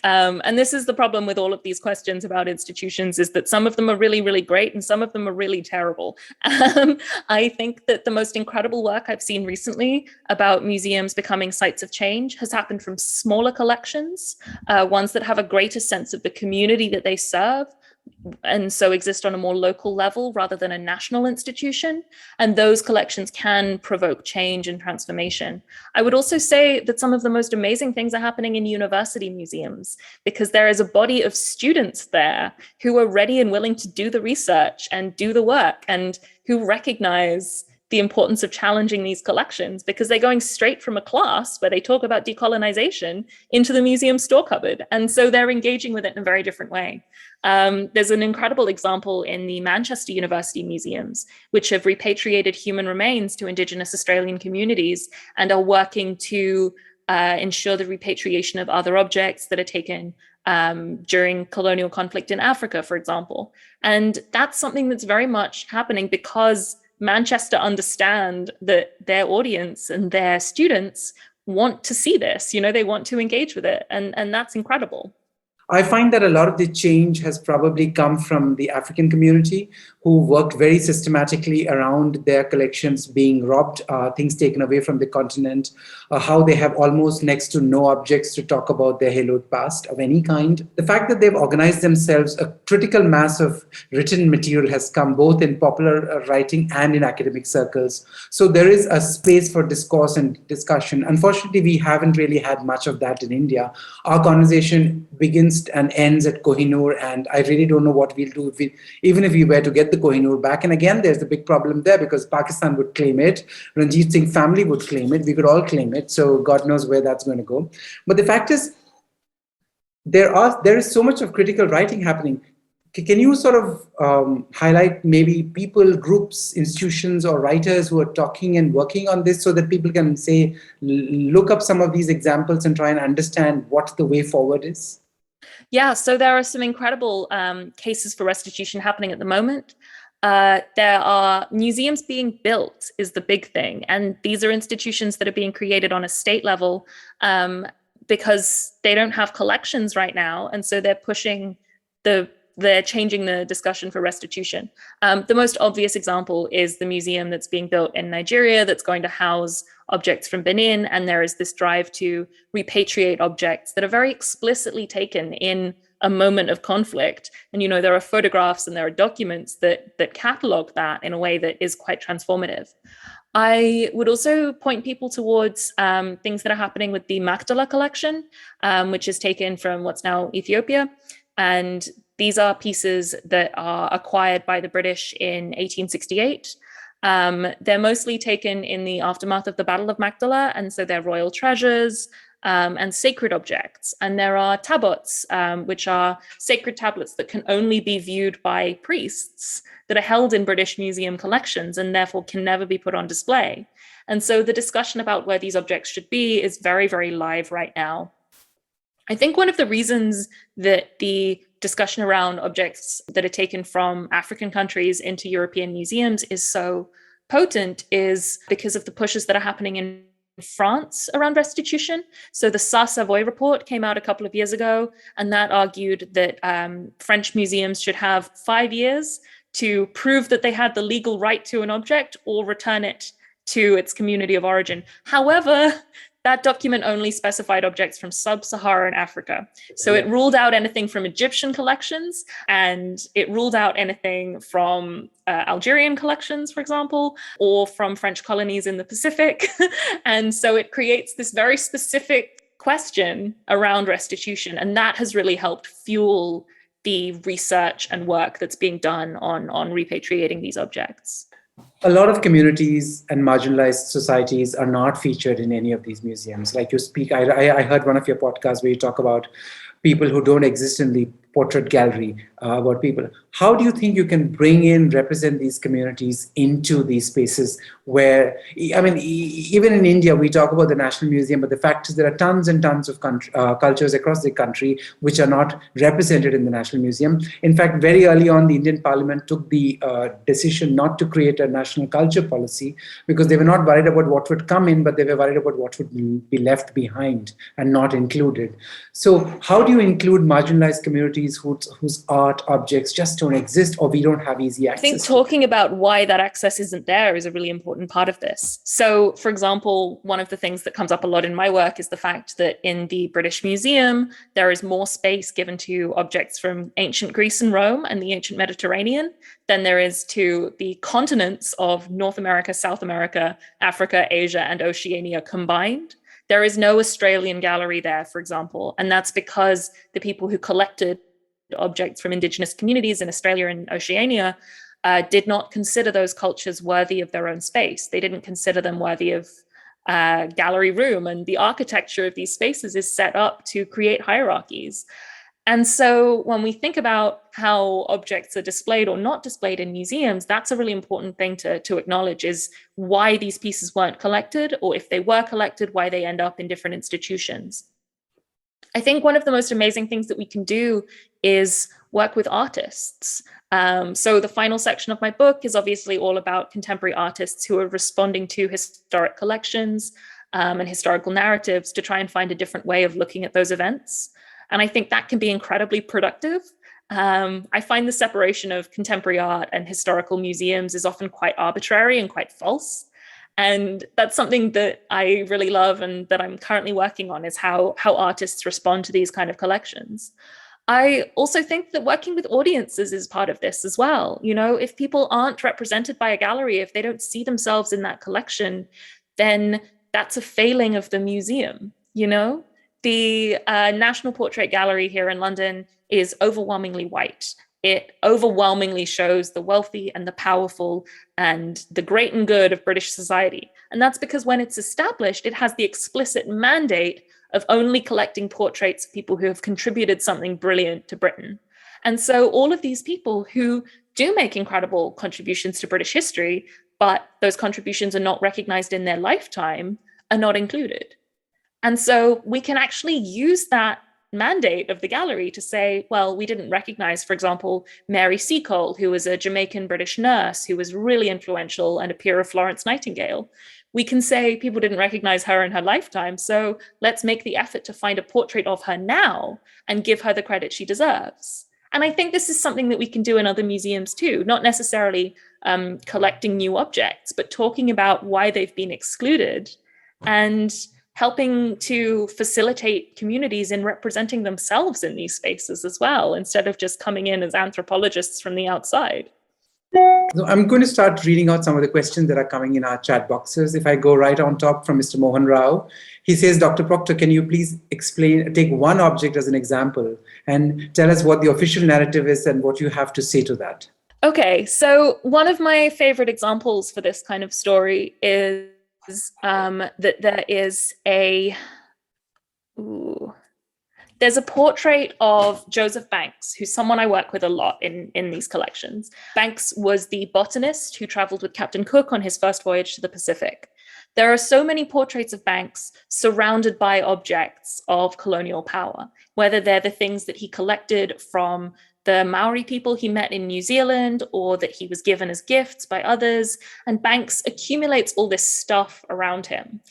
And this is the problem with all of these questions about institutions, is that some of them are really, really great and some of them are really terrible. I think that the most incredible work I've seen recently about museums becoming sites of change has happened from smaller collections, ones that have a greater sense of the community that they serve, and so exist on a more local level rather than a national institution. And those collections can provoke change and transformation. I would also say that some of the most amazing things are happening in university museums, because there is a body of students there who are ready and willing to do the research and do the work, and who recognize the importance of challenging these collections, because they're going straight from a class where they talk about decolonization into the museum store cupboard. And so they're engaging with it in a very different way. There's an incredible example in the Manchester University museums, which have repatriated human remains to Indigenous Australian communities and are working to ensure the repatriation of other objects that are taken during colonial conflict in Africa, for example. And that's something that's very much happening because Manchester understand that their audience and their students want to see this, they want to engage with it. And that's incredible. I find that a lot of the change has probably come from the African community, who worked very systematically around their collections being robbed, things taken away from the continent, how they have almost next to no objects to talk about their haloed past of any kind. The fact that they've organized themselves, a critical mass of written material has come both in popular writing and in academic circles. So there is a space for discourse and discussion. Unfortunately, we haven't really had much of that in India. Our conversation begins and ends at Kohinoor, and I really don't know what we'll do even if we were to get the Kohinoor back. And again, there's a big problem there because Pakistan would claim it, Ranjit Singh family would claim it, we could all claim it, so God knows where that's going to go. But the fact is, there is so much of critical writing happening. Can you sort of highlight maybe people, groups, institutions, or writers who are talking and working on this so that people can say, look up some of these examples and try and understand what the way forward is? Yeah, so there are some incredible cases for restitution happening at the moment. There are museums being built is the big thing. And these are institutions that are being created on a state level because they don't have collections right now. And so they're pushing they're changing the discussion for restitution. The most obvious example is the museum that's being built in Nigeria that's going to house objects from Benin. And there is this drive to repatriate objects that are very explicitly taken in a moment of conflict. And, there are photographs and there are documents that catalog that in a way that is quite transformative. I would also point people towards things that are happening with the Magdala collection, which is taken from what's now Ethiopia. And these are pieces that are acquired by the British in 1868. They're mostly taken in the aftermath of the Battle of Magdala, and so they're royal treasures and sacred objects. And there are tabots, which are sacred tablets that can only be viewed by priests that are held in British museum collections and therefore can never be put on display. And so the discussion about where these objects should be is very, very live right now. I think one of the reasons that the discussion around objects that are taken from African countries into European museums is so potent is because of the pushes that are happening in France around restitution. So the Savoy report came out a couple of years ago, and that argued that French museums should have 5 years to prove that they had the legal right to an object or return it to its community of origin. However, that document only specified objects from sub-Saharan Africa. So it ruled out anything from Egyptian collections, and it ruled out anything from Algerian collections, for example, or from French colonies in the Pacific. And so it creates this very specific question around restitution. And that has really helped fuel the research and work that's being done on repatriating these objects. A lot of communities and marginalized societies are not featured in any of these museums. Like you speak, I heard one of your podcasts where you talk about people who don't exist in the portrait gallery, about people. How do you think you can represent these communities into these spaces where, even in India, we talk about the National Museum, but the fact is there are tons and tons of cultures across the country which are not represented in the National Museum. In fact, very early on, the Indian Parliament took the decision not to create a national culture policy because they were not worried about what would come in, but they were worried about what would be left behind and not included. So how do you include marginalized communities whose art objects just don't exist, or we don't have easy access? I think talking about why that access isn't there is a really important part of this. So, for example, one of the things that comes up a lot in my work is the fact that in the British Museum, there is more space given to objects from ancient Greece and Rome and the ancient Mediterranean than there is to the continents of North America, South America, Africa, Asia, and Oceania combined. There is no Australian gallery there, for example, and that's because the people who collected objects from Indigenous communities in Australia and Oceania did not consider those cultures worthy of their own space. They didn't consider them worthy of gallery room, and the architecture of these spaces is set up to create hierarchies. And so when we think about how objects are displayed or not displayed in museums, that's a really important thing to acknowledge, is why these pieces weren't collected, or if they were collected, why they end up in different institutions. I think one of the most amazing things that we can do is work with artists. So the final section of my book is obviously all about contemporary artists who are responding to historic collections and historical narratives to try and find a different way of looking at those events. And I think that can be incredibly productive. I find the separation of contemporary art and historical museums is often quite arbitrary and quite false. And that's something that I really love and that I'm currently working on, is how artists respond to these kind of collections. I also think that working with audiences is part of this as well. You know, if people aren't represented by a gallery, if they don't see themselves in that collection, then that's a failing of the museum. You know, the National Portrait Gallery here in London is overwhelmingly white. It overwhelmingly shows the wealthy and the powerful and the great and good of British society. And that's because when it's established, it has the explicit mandate of only collecting portraits of people who have contributed something brilliant to Britain. And so all of these people who do make incredible contributions to British history, but those contributions are not recognized in their lifetime, are not included. And so we can actually use that mandate of the gallery to say, well, we didn't recognize, for example, Mary Seacole, who was a Jamaican British nurse who was really influential and a peer of Florence Nightingale. We can say people didn't recognize her in her lifetime, so let's make the effort to find a portrait of her now and give her the credit she deserves. And I think this is something that we can do in other museums too, not necessarily collecting new objects, but talking about why they've been excluded and helping to facilitate communities in representing themselves in these spaces as well, instead of just coming in as anthropologists from the outside. So I'm going to start reading out some of the questions that are coming in our chat boxes. If I go right on top from Mr. Mohan Rao, he says, Dr. Proctor, can you please take one object as an example and tell us what the official narrative is and what you have to say to that? Okay, so one of my favorite examples for this kind of story is that there is there's a portrait of Joseph Banks, who's someone I work with a lot in these collections. Banks was the botanist who traveled with Captain Cook on his first voyage to the Pacific. There are so many portraits of Banks surrounded by objects of colonial power, whether they're the things that he collected from the Maori people he met in New Zealand, or that he was given as gifts by others. And Banks accumulates all this stuff around him.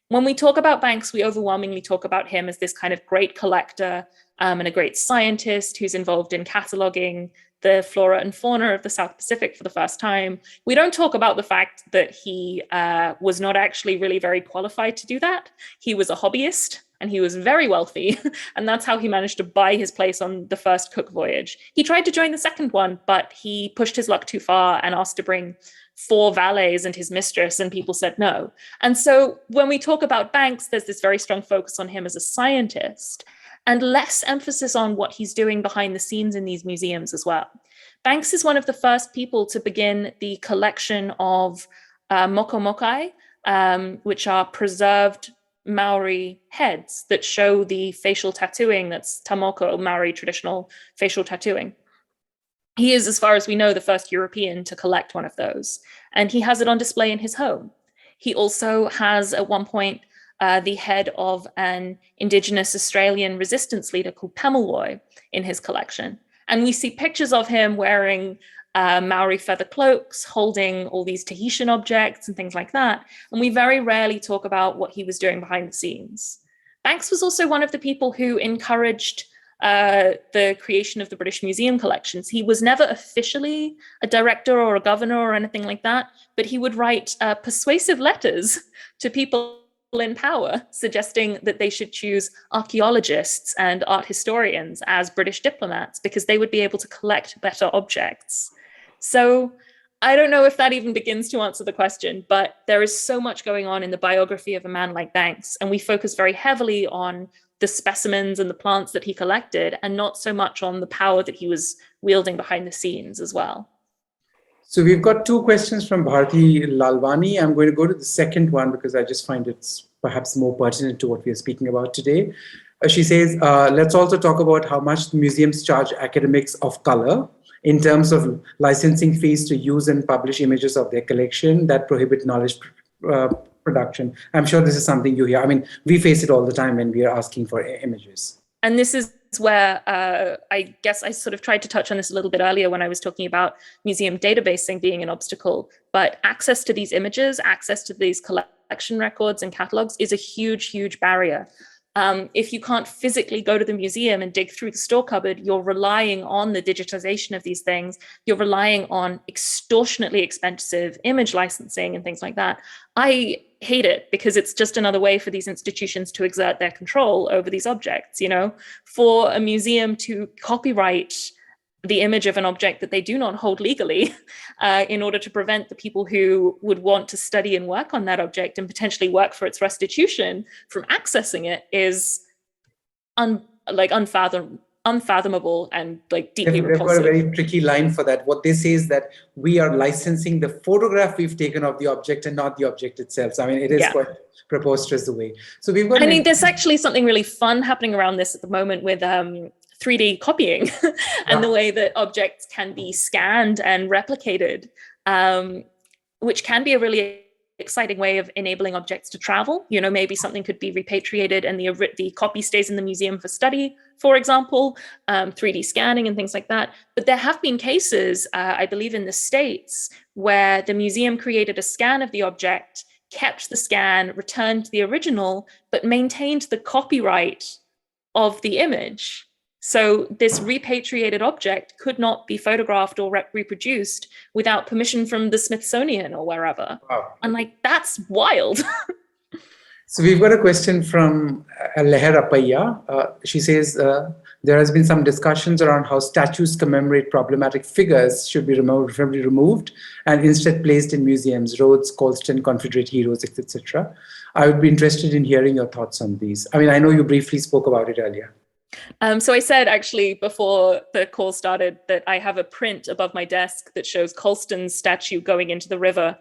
When we talk about Banks, we overwhelmingly talk about him as this kind of great collector and a great scientist who's involved in cataloging the flora and fauna of the South Pacific for the first time. We don't talk about the fact that he was not actually really very qualified to do that. He was a hobbyist and he was very wealthy. And that's how he managed to buy his place on the first Cook voyage. He tried to join the second one, but he pushed his luck too far and asked to bring 4 valets and his mistress, and people said no. And so when we talk about Banks, there's this very strong focus on him as a scientist and less emphasis on what he's doing behind the scenes in these museums as well. Banks is one of the first people to begin the collection of mokomokai, which are preserved Maori heads that show the facial tattooing that's tamoko, Maori traditional facial tattooing. He is, as far as we know, the first European to collect one of those, and he has it on display in his home. He also has, at one point, the head of an Indigenous Australian resistance leader called Pemulwuy in his collection. And we see pictures of him wearing Maori feather cloaks, holding all these Tahitian objects and things like that. And we very rarely talk about what he was doing behind the scenes. Banks was also one of the people who encouraged the creation of the British Museum collections. He was never officially a director or a governor or anything like that, but he would write persuasive letters to people in power, suggesting that they should choose archaeologists and art historians as British diplomats because they would be able to collect better objects. So I don't know if that even begins to answer the question, but there is so much going on in the biography of a man like Banks, and we focus very heavily on the specimens and the plants that he collected, and not so much on the power that he was wielding behind the scenes as well. So we've got two questions from Bharti Lalwani. I'm going to go to the second one because I just find it's perhaps more pertinent to what we are speaking about today. She says, let's also talk about how much museums charge academics of color in terms of licensing fees to use and publish images of their collection that prohibit knowledge production. I'm sure this is something you hear. I mean, we face it all the time when we are asking for images. And this is where I guess I sort of tried to touch on this a little bit earlier when I was talking about museum databasing being an obstacle, but access to these images, access to these collection records and catalogs is a huge, huge barrier. If you can't physically go to the museum and dig through the store cupboard, you're relying on the digitization of these things. You're relying on extortionately expensive image licensing and things like that. I hate it because it's just another way for these institutions to exert their control over these objects. You know, for a museum to copyright the image of an object that they do not hold legally in order to prevent the people who would want to study and work on that object and potentially work for its restitution from accessing it is unfathomable and like deeply repulsive. They've got a very tricky line for that. What they say is that we are licensing the photograph we've taken of the object and not the object itself. So, I mean, it is quite preposterous the way. So we've got. I mean, there's actually something really fun happening around this at the moment with 3D copying and the way that objects can be scanned and replicated, which can be a really exciting way of enabling objects to travel. You know, maybe something could be repatriated and the copy stays in the museum for study, for example, 3D scanning and things like that. But there have been cases, I believe in the States, where the museum created a scan of the object, kept the scan, returned the original, but maintained the copyright of the image. So this repatriated object could not be photographed or reproduced without permission from the Smithsonian or wherever. Wow. And like, that's wild. So we've got a question from Leher Appaiya. She says, there has been some discussions around how statues commemorate problematic figures should be removed and instead placed in museums, Rhodes, Colston, Confederate heroes, etc. I would be interested in hearing your thoughts on these. I mean, I know you briefly spoke about it earlier. So I said actually before the call started that I have a print above my desk that shows Colston's statue going into the river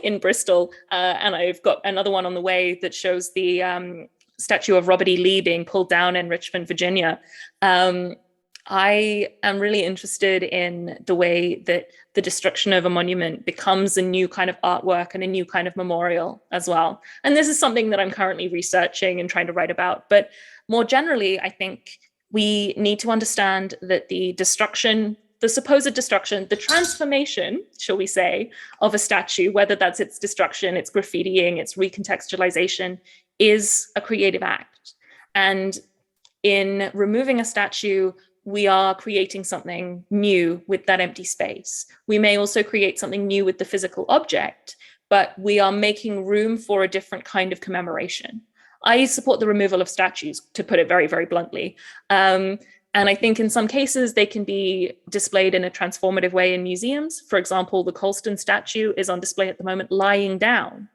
in Bristol. And I've got another one on the way that shows the statue of Robert E. Lee being pulled down in Richmond, Virginia. I am really interested in the way that the destruction of a monument becomes a new kind of artwork and a new kind of memorial as well. And this is something that I'm currently researching and trying to write about. But more generally, I think we need to understand that the destruction, the supposed destruction, the transformation, shall we say, of a statue, whether that's its destruction, its graffitiing, its recontextualization, is a creative act. And in removing a statue, we are creating something new with that empty space. We may also create something new with the physical object, but we are making room for a different kind of commemoration. I support the removal of statues, to put it very, very bluntly. And I think in some cases they can be displayed in a transformative way in museums. For example, the Colston statue is on display at the moment lying down.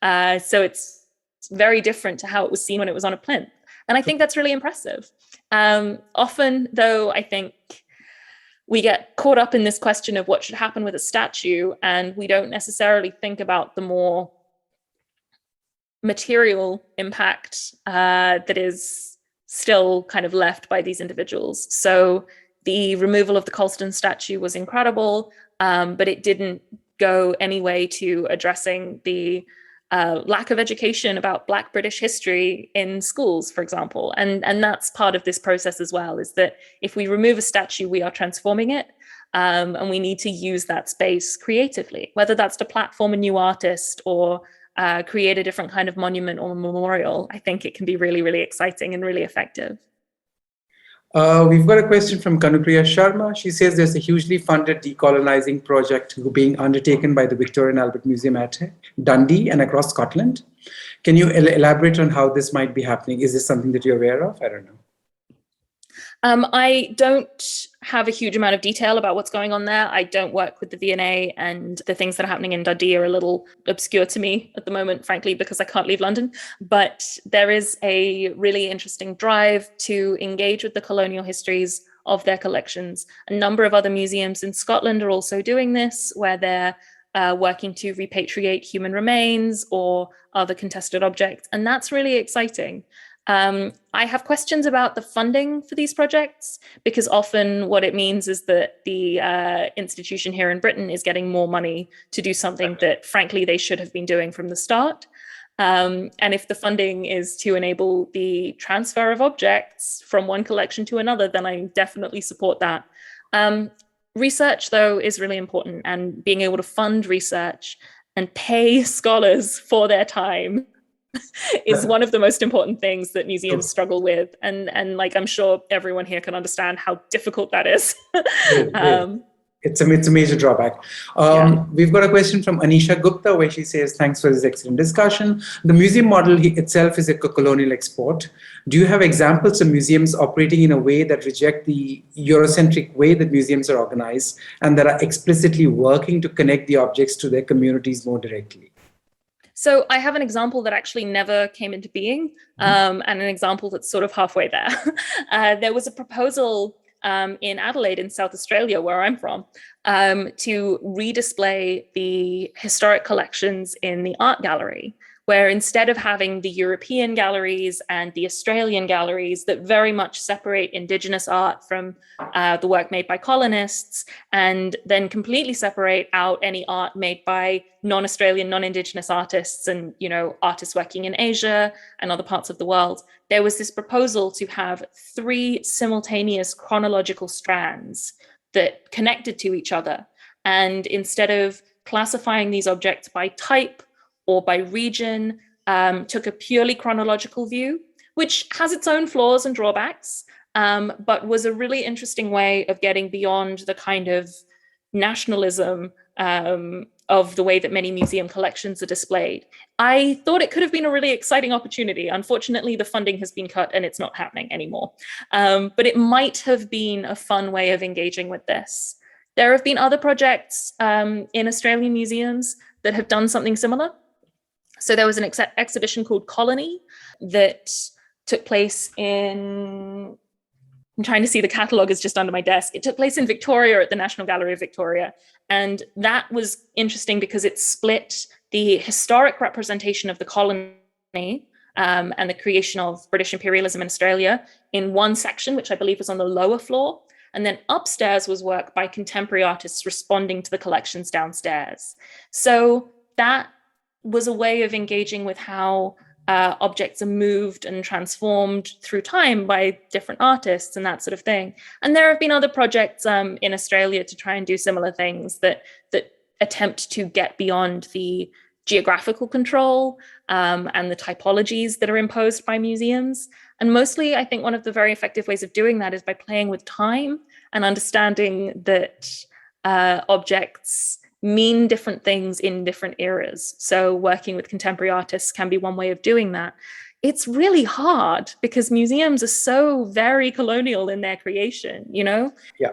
So it's very different to how it was seen when it was on a plinth. And I think that's really impressive. Often, though, I think we get caught up in this question of what should happen with a statue, and we don't necessarily think about the more material impact that is still kind of left by these individuals. So the removal of the Colston statue was incredible, but it didn't go any way to addressing the lack of education about Black British history in schools, for example. And that's part of this process as well, is that if we remove a statue, we are transforming it. And we need to use that space creatively, whether that's to platform a new artist or create a different kind of monument or memorial. I think it can be really, really exciting and really effective. We've got a question from Kanupriya Sharma. She says there's a hugely funded decolonizing project being undertaken by the Victoria and Albert Museum at Dundee and across Scotland. Can you elaborate on how this might be happening? Is this something that you're aware of? I don't know. I don't have a huge amount of detail about what's going on there. I don't work with the V&A, and the things that are happening in Dundee are a little obscure to me at the moment, frankly, because I can't leave London. But there is a really interesting drive to engage with the colonial histories of their collections. A number of other museums in Scotland are also doing this, where they're working to repatriate human remains or other contested objects, and that's really exciting. I have questions about the funding for these projects, because often what it means is that the institution here in Britain is getting more money to do something that, frankly, they should have been doing from the start. And if the funding is to enable the transfer of objects from one collection to another, then I definitely support that. Research, though, is really important, and being able to fund research and pay scholars for their time is one of the most important things that museums struggle with. And like, I'm sure everyone here can understand how difficult that is. It's a major drawback. We've got a question from Anisha Gupta, where she says, thanks for this excellent discussion. The museum model itself is a colonial export. Do you have examples of museums operating in a way that reject the Eurocentric way that museums are organized, and that are explicitly working to connect the objects to their communities more directly? So I have an example that actually never came into being, and an example that's sort of halfway there. There was a proposal in Adelaide in South Australia, where I'm from, to redisplay the historic collections in the art gallery, where instead of having the European galleries and the Australian galleries that very much separate Indigenous art from the work made by colonists, and then completely separate out any art made by non-Australian, non-Indigenous artists and, you know, artists working in Asia and other parts of the world, there was this proposal to have 3 simultaneous chronological strands that connected to each other. And instead of classifying these objects by type or by region, took a purely chronological view, which has its own flaws and drawbacks, but was a really interesting way of getting beyond the kind of nationalism of the way that many museum collections are displayed. I thought it could have been a really exciting opportunity. Unfortunately, the funding has been cut and it's not happening anymore. But it might have been a fun way of engaging with this. There have been other projects in Australian museums that have done something similar. So there was an exhibition called Colony that took place in, I'm trying to see, the catalogue is just under my desk. It took place in Victoria at the National Gallery of Victoria. And that was interesting because it split the historic representation of the colony and the creation of British imperialism in Australia in one section, which I believe was on the lower floor. And then upstairs was work by contemporary artists responding to the collections downstairs. So that was a way of engaging with how objects are moved and transformed through time by different artists and that sort of thing. And there have been other projects in Australia to try and do similar things that attempt to get beyond the geographical control and the typologies that are imposed by museums. And mostly, I think one of the very effective ways of doing that is by playing with time and understanding that objects mean different things in different eras. So working with contemporary artists can be one way of doing that. It's really hard because museums are so very colonial in their creation, you know? Yeah,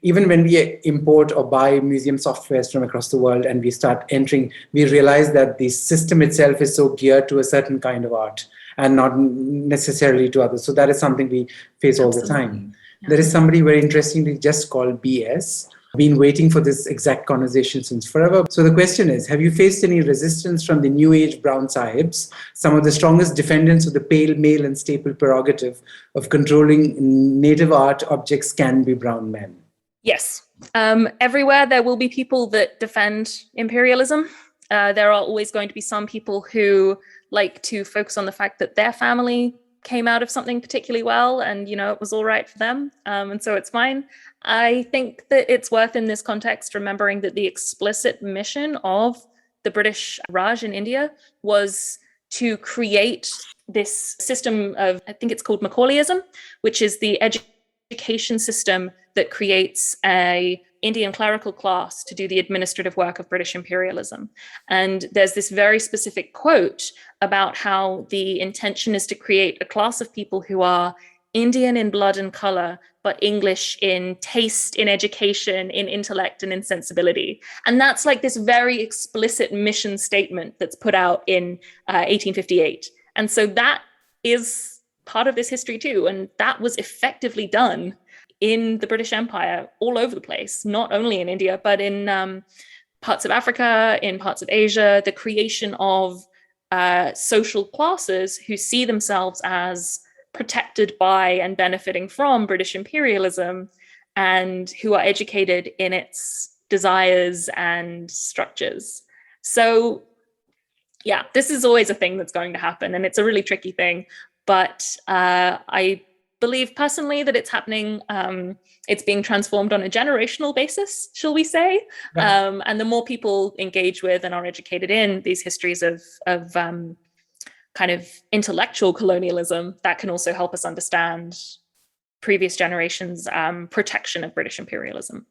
even when we import or buy museum softwares from across the world and we start entering, we realize that the system itself is so geared to a certain kind of art and not necessarily to others. So that is something we face all the time. Yeah. There is somebody very interestingly just called BS. Been waiting for this exact conversation since forever. So the question is, have you faced any resistance from the New Age brown sahibs, some of the strongest defendants of the pale male and staple prerogative of controlling native art objects can be brown men? Yes. Everywhere there will be people that defend imperialism. There are always going to be some people who like to focus on the fact that their family came out of something particularly well and, you know, it was all right for them. And so it's fine. I think that it's worth in this context remembering that the explicit mission of the British Raj in India was to create this system of, I think it's called Macaulayism, which is the education system that creates a Indian clerical class to do the administrative work of British imperialism. And there's this very specific quote about how the intention is to create a class of people who are Indian in blood and color, but English in taste, in education, in intellect, and in sensibility. And that's like this very explicit mission statement that's put out in 1858. And so that is part of this history too. And that was effectively done in the British Empire all over the place, not only in India, but in parts of Africa, in parts of Asia, the creation of social classes who see themselves as protected by and benefiting from British imperialism, and who are educated in its desires and structures. So yeah, this is always a thing that's going to happen, and it's a really tricky thing. But I believe personally that it's happening. It's being transformed on a generational basis, shall we say? Yeah. And the more people engage with and are educated in these histories of kind of intellectual colonialism, that can also help us understand previous generations' protection of British imperialism.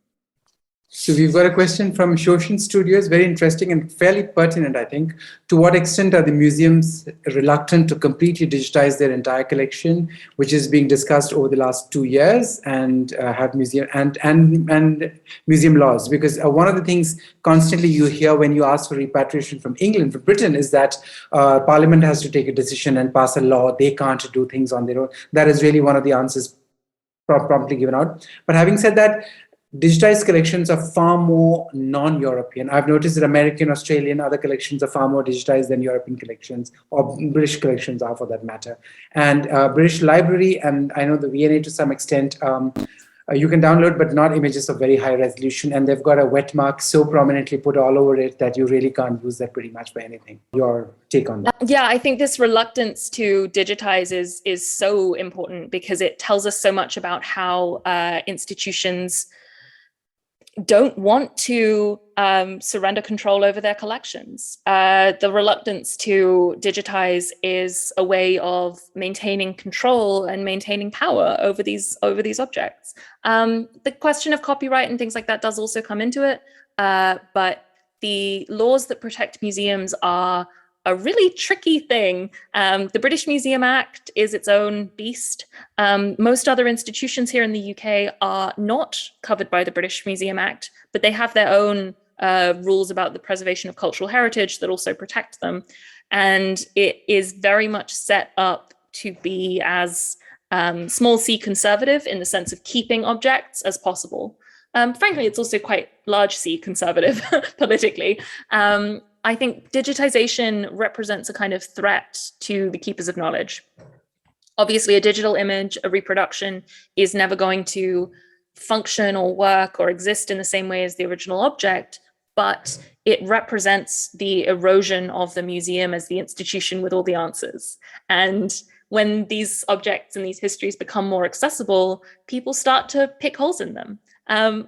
So we've got a question from Shoshin Studios, very interesting and fairly pertinent, I think. To what extent are the museums reluctant to completely digitize their entire collection, which is being discussed over the last 2 years, and have museum and museum laws? Because one of the things constantly you hear when you ask for repatriation from England, from Britain, is that Parliament has to take a decision and pass a law. They can't do things on their own. That is really one of the answers promptly given out. But having said that, digitized collections are far more non-European. I've noticed that American, Australian, other collections are far more digitized than European collections, or British collections are for that matter. And British Library, and I know the V&A to some extent, you can download, but not images of very high resolution. And they've got a wet mark so prominently put all over it that you really can't use that pretty much for anything. Your take on that? Yeah, I think this reluctance to digitize is so important, because it tells us so much about how institutions don't want to surrender control over their collections. The reluctance to digitize is a way of maintaining control and maintaining power over these objects. The question of copyright and things like that does also come into it, but the laws that protect museums are a really tricky thing. The British Museum Act is its own beast. Most other institutions here in the UK are not covered by the British Museum Act, but they have their own rules about the preservation of cultural heritage that also protect them. And it is very much set up to be as small c conservative in the sense of keeping objects as possible. Frankly, it's also quite large c conservative politically. I think digitization represents a kind of threat to the keepers of knowledge. Obviously, a digital image, a reproduction, is never going to function or work or exist in the same way as the original object, but it represents the erosion of the museum as the institution with all the answers. And when these objects and these histories become more accessible, people start to pick holes in them.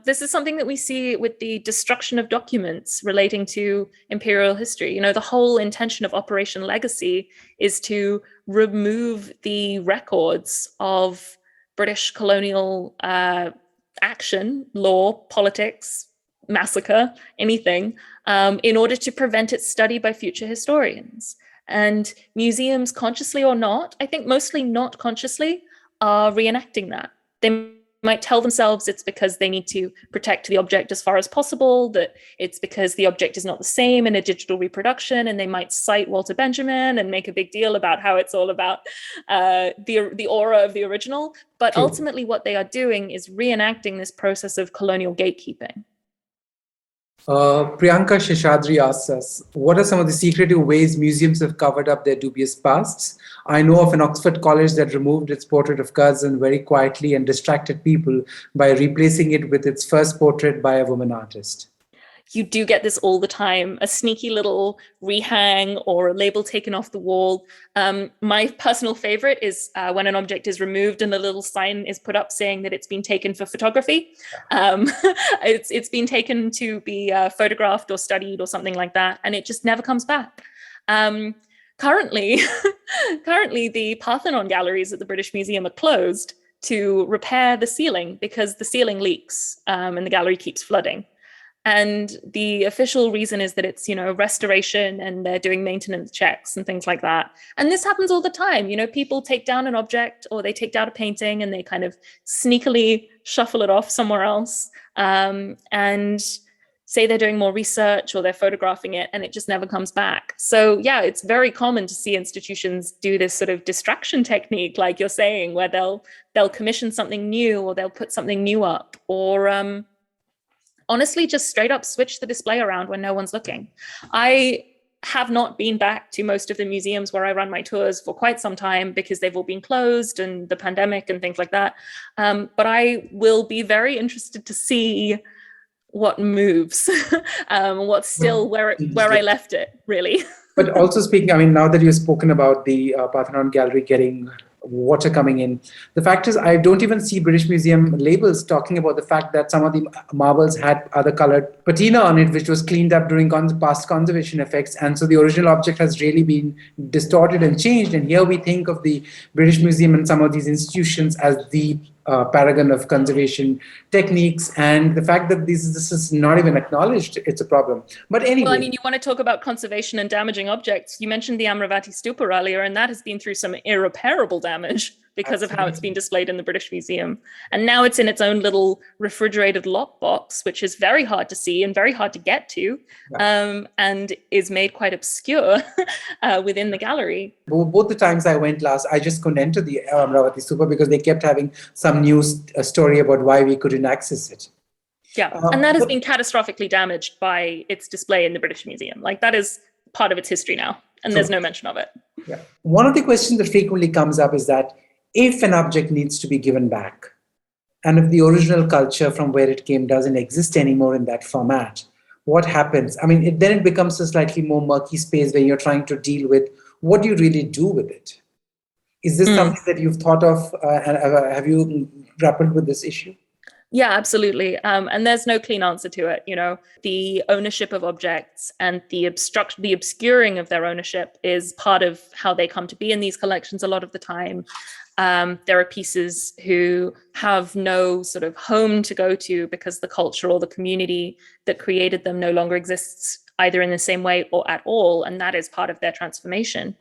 This is something that we see with the destruction of documents relating to imperial history. You know, the whole intention of Operation Legacy is to remove the records of British colonial action, law, politics, massacre, anything, in order to prevent its study by future historians. And museums, consciously or not, I think mostly not consciously, are reenacting that. They might tell themselves it's because they need to protect the object as far as possible, that it's because the object is not the same in a digital reproduction, and they might cite Walter Benjamin and make a big deal about how it's all about the aura of the original. But True. Ultimately what they are doing is reenacting this process of colonial gatekeeping. Priyanka Sheshadri asks us, what are some of the secretive ways museums have covered up their dubious pasts? I know of an Oxford college that removed its portrait of Curzon very quietly and distracted people by replacing it with its first portrait by a woman artist. You do get this all the time, a sneaky little rehang or a label taken off the wall. My personal favorite is when an object is removed and the little sign is put up saying that it's been taken for photography. It's been taken to be photographed or studied or something like that, and it just never comes back. Currently, the Parthenon galleries at the British Museum are closed to repair the ceiling because the ceiling leaks and the gallery keeps flooding. And the official reason is that it's, restoration, and they're doing maintenance checks and things like that. And this happens all the time. People take down an object or they take down a painting and they kind of sneakily shuffle it off somewhere else. And say they're doing more research or they're photographing it and it just never comes back. So yeah, it's very common to see institutions do this sort of distraction technique, like you're saying, where they'll commission something new or they'll put something new up, or honestly just straight up switch the display around when no one's looking. I have not been back to most of the museums where I run my tours for quite some time because they've all been closed and the pandemic and things like that. But I will be very interested to see what moves, what's still where I left it, really. But also speaking, I mean, now that you've spoken about the Parthenon Gallery getting water coming in, the fact is I don't even see British Museum labels talking about the fact that some of the marbles had other colored patina on it, which was cleaned up during past conservation effects. And so the original object has really been distorted and changed. And here we think of the British Museum and some of these institutions as the paragon of conservation techniques, and the fact that this is not even acknowledged, it's a problem. But anyway. Well, I mean, you want to talk about conservation and damaging objects. You mentioned the Amravati Stupa earlier, and that has been through some irreparable damage because of how it's been displayed in the British Museum. And now it's in its own little refrigerated lockbox, which is very hard to see and very hard to get to, and is made quite obscure within the gallery. Both the times I went last, I just couldn't enter the Amravati Stupa because they kept having some news story about why we couldn't access it. Yeah, and that has been catastrophically damaged by its display in the British Museum. Like, that is part of its history now, and there's no mention of it. Yeah. One of the questions that frequently comes up is that if an object needs to be given back, and if the original culture from where it came doesn't exist anymore in that format, what happens? I mean, then it becomes a slightly more murky space where you're trying to deal with what do you really do with it? Is this something that you've thought of, and have you grappled with this issue? Yeah, absolutely. And there's no clean answer to it. You know, the ownership of objects and the obscuring of their ownership is part of how they come to be in these collections a lot of the time. There are pieces who have no sort of home to go to because the culture or the community that created them no longer exists either in the same way or at all. And that is part of their transformation.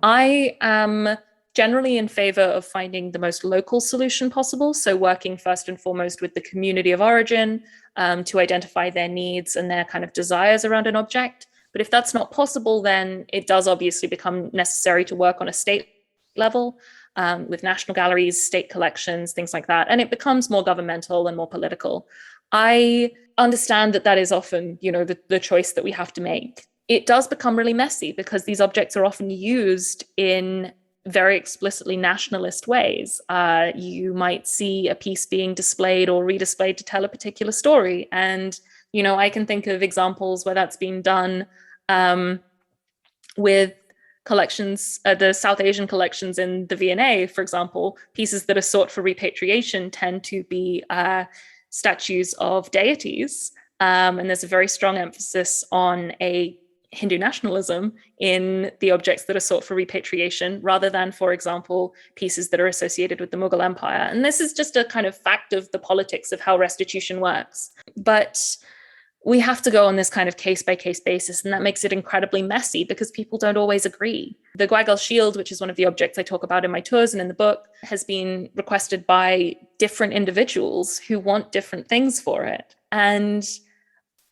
I am generally in favor of finding the most local solution possible. So working first and foremost with the community of origin to identify their needs and their kind of desires around an object. But if that's not possible, then it does obviously become necessary to work on a state level with national galleries, state collections, things like that. And it becomes more governmental and more political. I understand that that is often, you know, the choice that we have to make. It does become really messy because these objects are often used in very explicitly nationalist ways. You might see a piece being displayed or redisplayed to tell a particular story. And, you know, I can think of examples where that's been done with collections, the South Asian collections in the V&A, for example. Pieces that are sought for repatriation tend to be statues of deities. And there's a very strong emphasis on a Hindu nationalism in the objects that are sought for repatriation, rather than, for example, pieces that are associated with the Mughal Empire. And this is just a kind of fact of the politics of how restitution works. But we have to go on this kind of case-by-case basis, and that makes it incredibly messy because people don't always agree. The Gwagal shield, which is one of the objects I talk about in my tours and in the book, has been requested by different individuals who want different things for it. And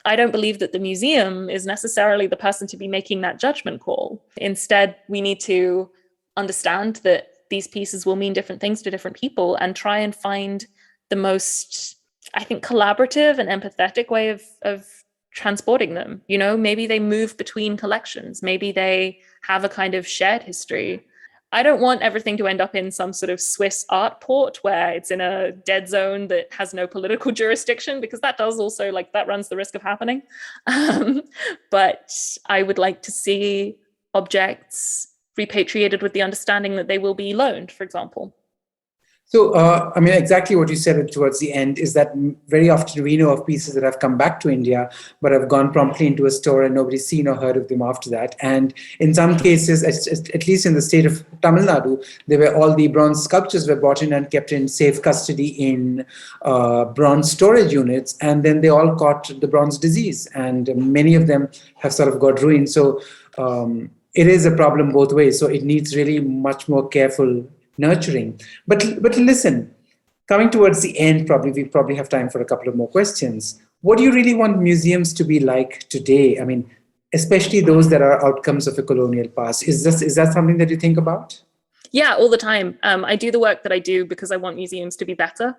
I don't believe that the museum is necessarily the person to be making that judgment call. Instead, we need to understand that these pieces will mean different things to different people and try and find the most, I think, collaborative and empathetic way of transporting them. You know, maybe they move between collections. Maybe they have a kind of shared history. I don't want everything to end up in some sort of Swiss art port where it's in a dead zone that has no political jurisdiction, because that does also, like, that runs the risk of happening. But I would like to see objects repatriated with the understanding that they will be loaned, for example. So, I mean, exactly what you said towards the end is that very often we know of pieces that have come back to India, but have gone promptly into a store and nobody's seen or heard of them after that. And in some cases, at least in the state of Tamil Nadu, all the bronze sculptures were brought in and kept in safe custody in bronze storage units. And then they all caught the bronze disease, and many of them have sort of got ruined. So it is a problem both ways. So it needs really much more careful nurturing. But listen, coming towards the end, we probably have time for a couple of more questions. What do you really want museums to be like today? I mean, especially those that are outcomes of a colonial past. Is that something that you think about? Yeah, all the time. I do the work that I do because I want museums to be better.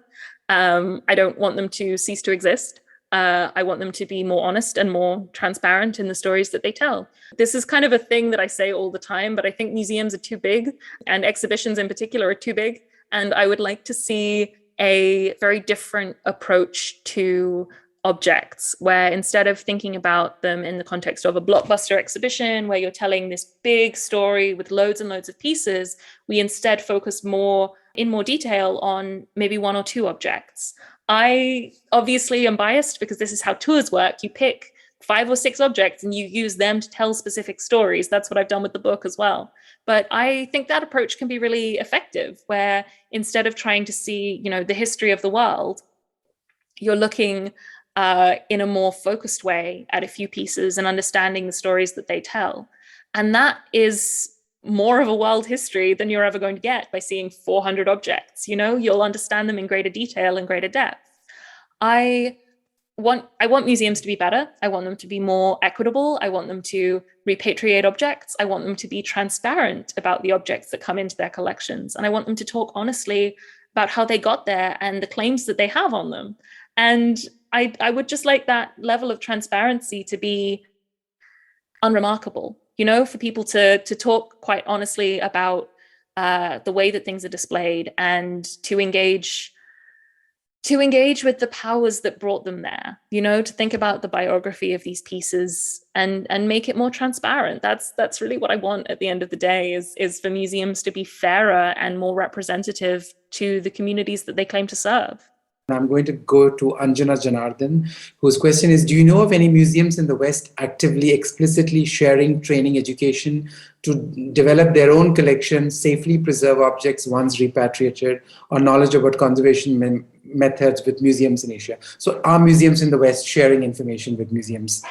I don't want them to cease to exist. I want them to be more honest and more transparent in the stories that they tell. This is kind of a thing that I say all the time, but I think museums are too big, and exhibitions in particular are too big. And I would like to see a very different approach to objects, where instead of thinking about them in the context of a blockbuster exhibition where you're telling this big story with loads and loads of pieces, we instead focus in more detail on maybe one or two objects. I obviously am biased because this is how tours work. You pick 5 or 6 objects and you use them to tell specific stories. That's what I've done with the book as well. But I think that approach can be really effective, where instead of trying to see, the history of the world, you're looking in a more focused way at a few pieces and understanding the stories that they tell. And that is more of a world history than you're ever going to get by seeing 400 objects. You'll understand them in greater detail and greater depth. I want museums to be better. I want them to be more equitable. I want them to repatriate objects. I want them to be transparent about the objects that come into their collections. And I want them to talk honestly about how they got there and the claims that they have on them. And I would just like that level of transparency to be unremarkable, for people to talk quite honestly about the way that things are displayed, and to engage with the powers that brought them there, to think about the biography of these pieces and make it more transparent. That's really what I want at the end of the day, is for museums to be fairer and more representative to the communities that they claim to serve. I'm going to go to Anjana Janardhan, whose question is, do you know of any museums in the West actively, explicitly sharing training education to develop their own collection, safely preserve objects once repatriated, or knowledge about conservation methods with museums in Asia? So are museums in the West sharing information with museums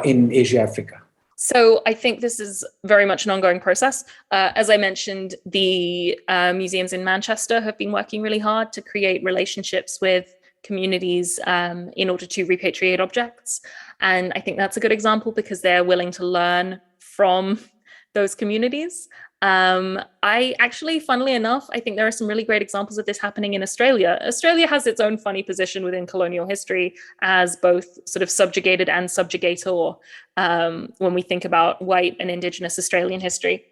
in Asia, Africa? So I think this is very much an ongoing process. As I mentioned, the museums in Manchester have been working really hard to create relationships with communities in order to repatriate objects. And I think that's a good example because they're willing to learn from those communities. I actually, funnily enough, I think there are some really great examples of this happening in Australia. Australia has its own funny position within colonial history as both sort of subjugated and subjugator when we think about white and Indigenous Australian history.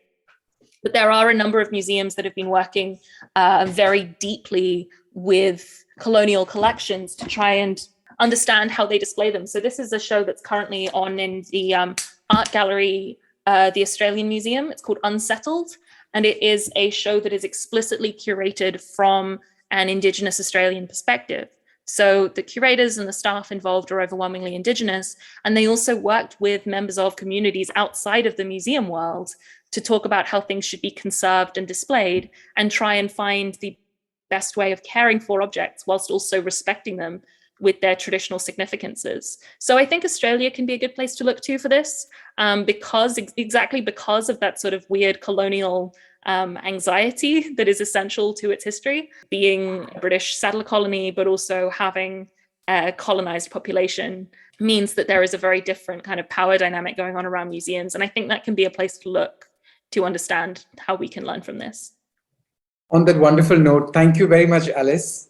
But there are a number of museums that have been working very deeply with colonial collections to try and understand how they display them. So this is a show that's currently on in the art gallery, the Australian Museum. It's called Unsettled, and it is a show that is explicitly curated from an Indigenous Australian perspective. So the curators and the staff involved are overwhelmingly Indigenous, and they also worked with members of communities outside of the museum world to talk about how things should be conserved and displayed, and try and find the best way of caring for objects whilst also respecting them with their traditional significances. So I think Australia can be a good place to look to for this, because of that sort of weird colonial anxiety that is essential to its history, being a British settler colony, but also having a colonized population means that there is a very different kind of power dynamic going on around museums. And I think that can be a place to look to understand how we can learn from this. On that wonderful note, thank you very much, Alice.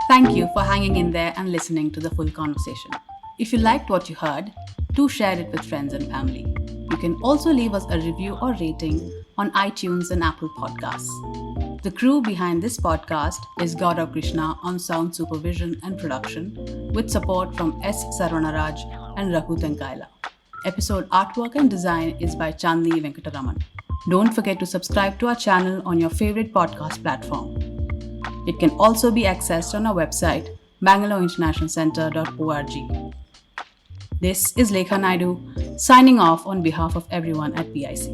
Thank you for hanging in there and listening to the full conversation. If you liked what you heard, do share it with friends and family. You can also leave us a review or rating on iTunes and Apple Podcasts. The crew behind this podcast is Gaurav Krishna on sound supervision and production, with support from S. Sarvanaraj and Raghu Tenkaila. Episode artwork and design is by Chandni Venkataraman. Don't forget to subscribe to our channel on your favorite podcast platform. It can also be accessed on our website, bangaloreinternationalcentre.org. This is Lekha Naidu, signing off on behalf of everyone at PIC.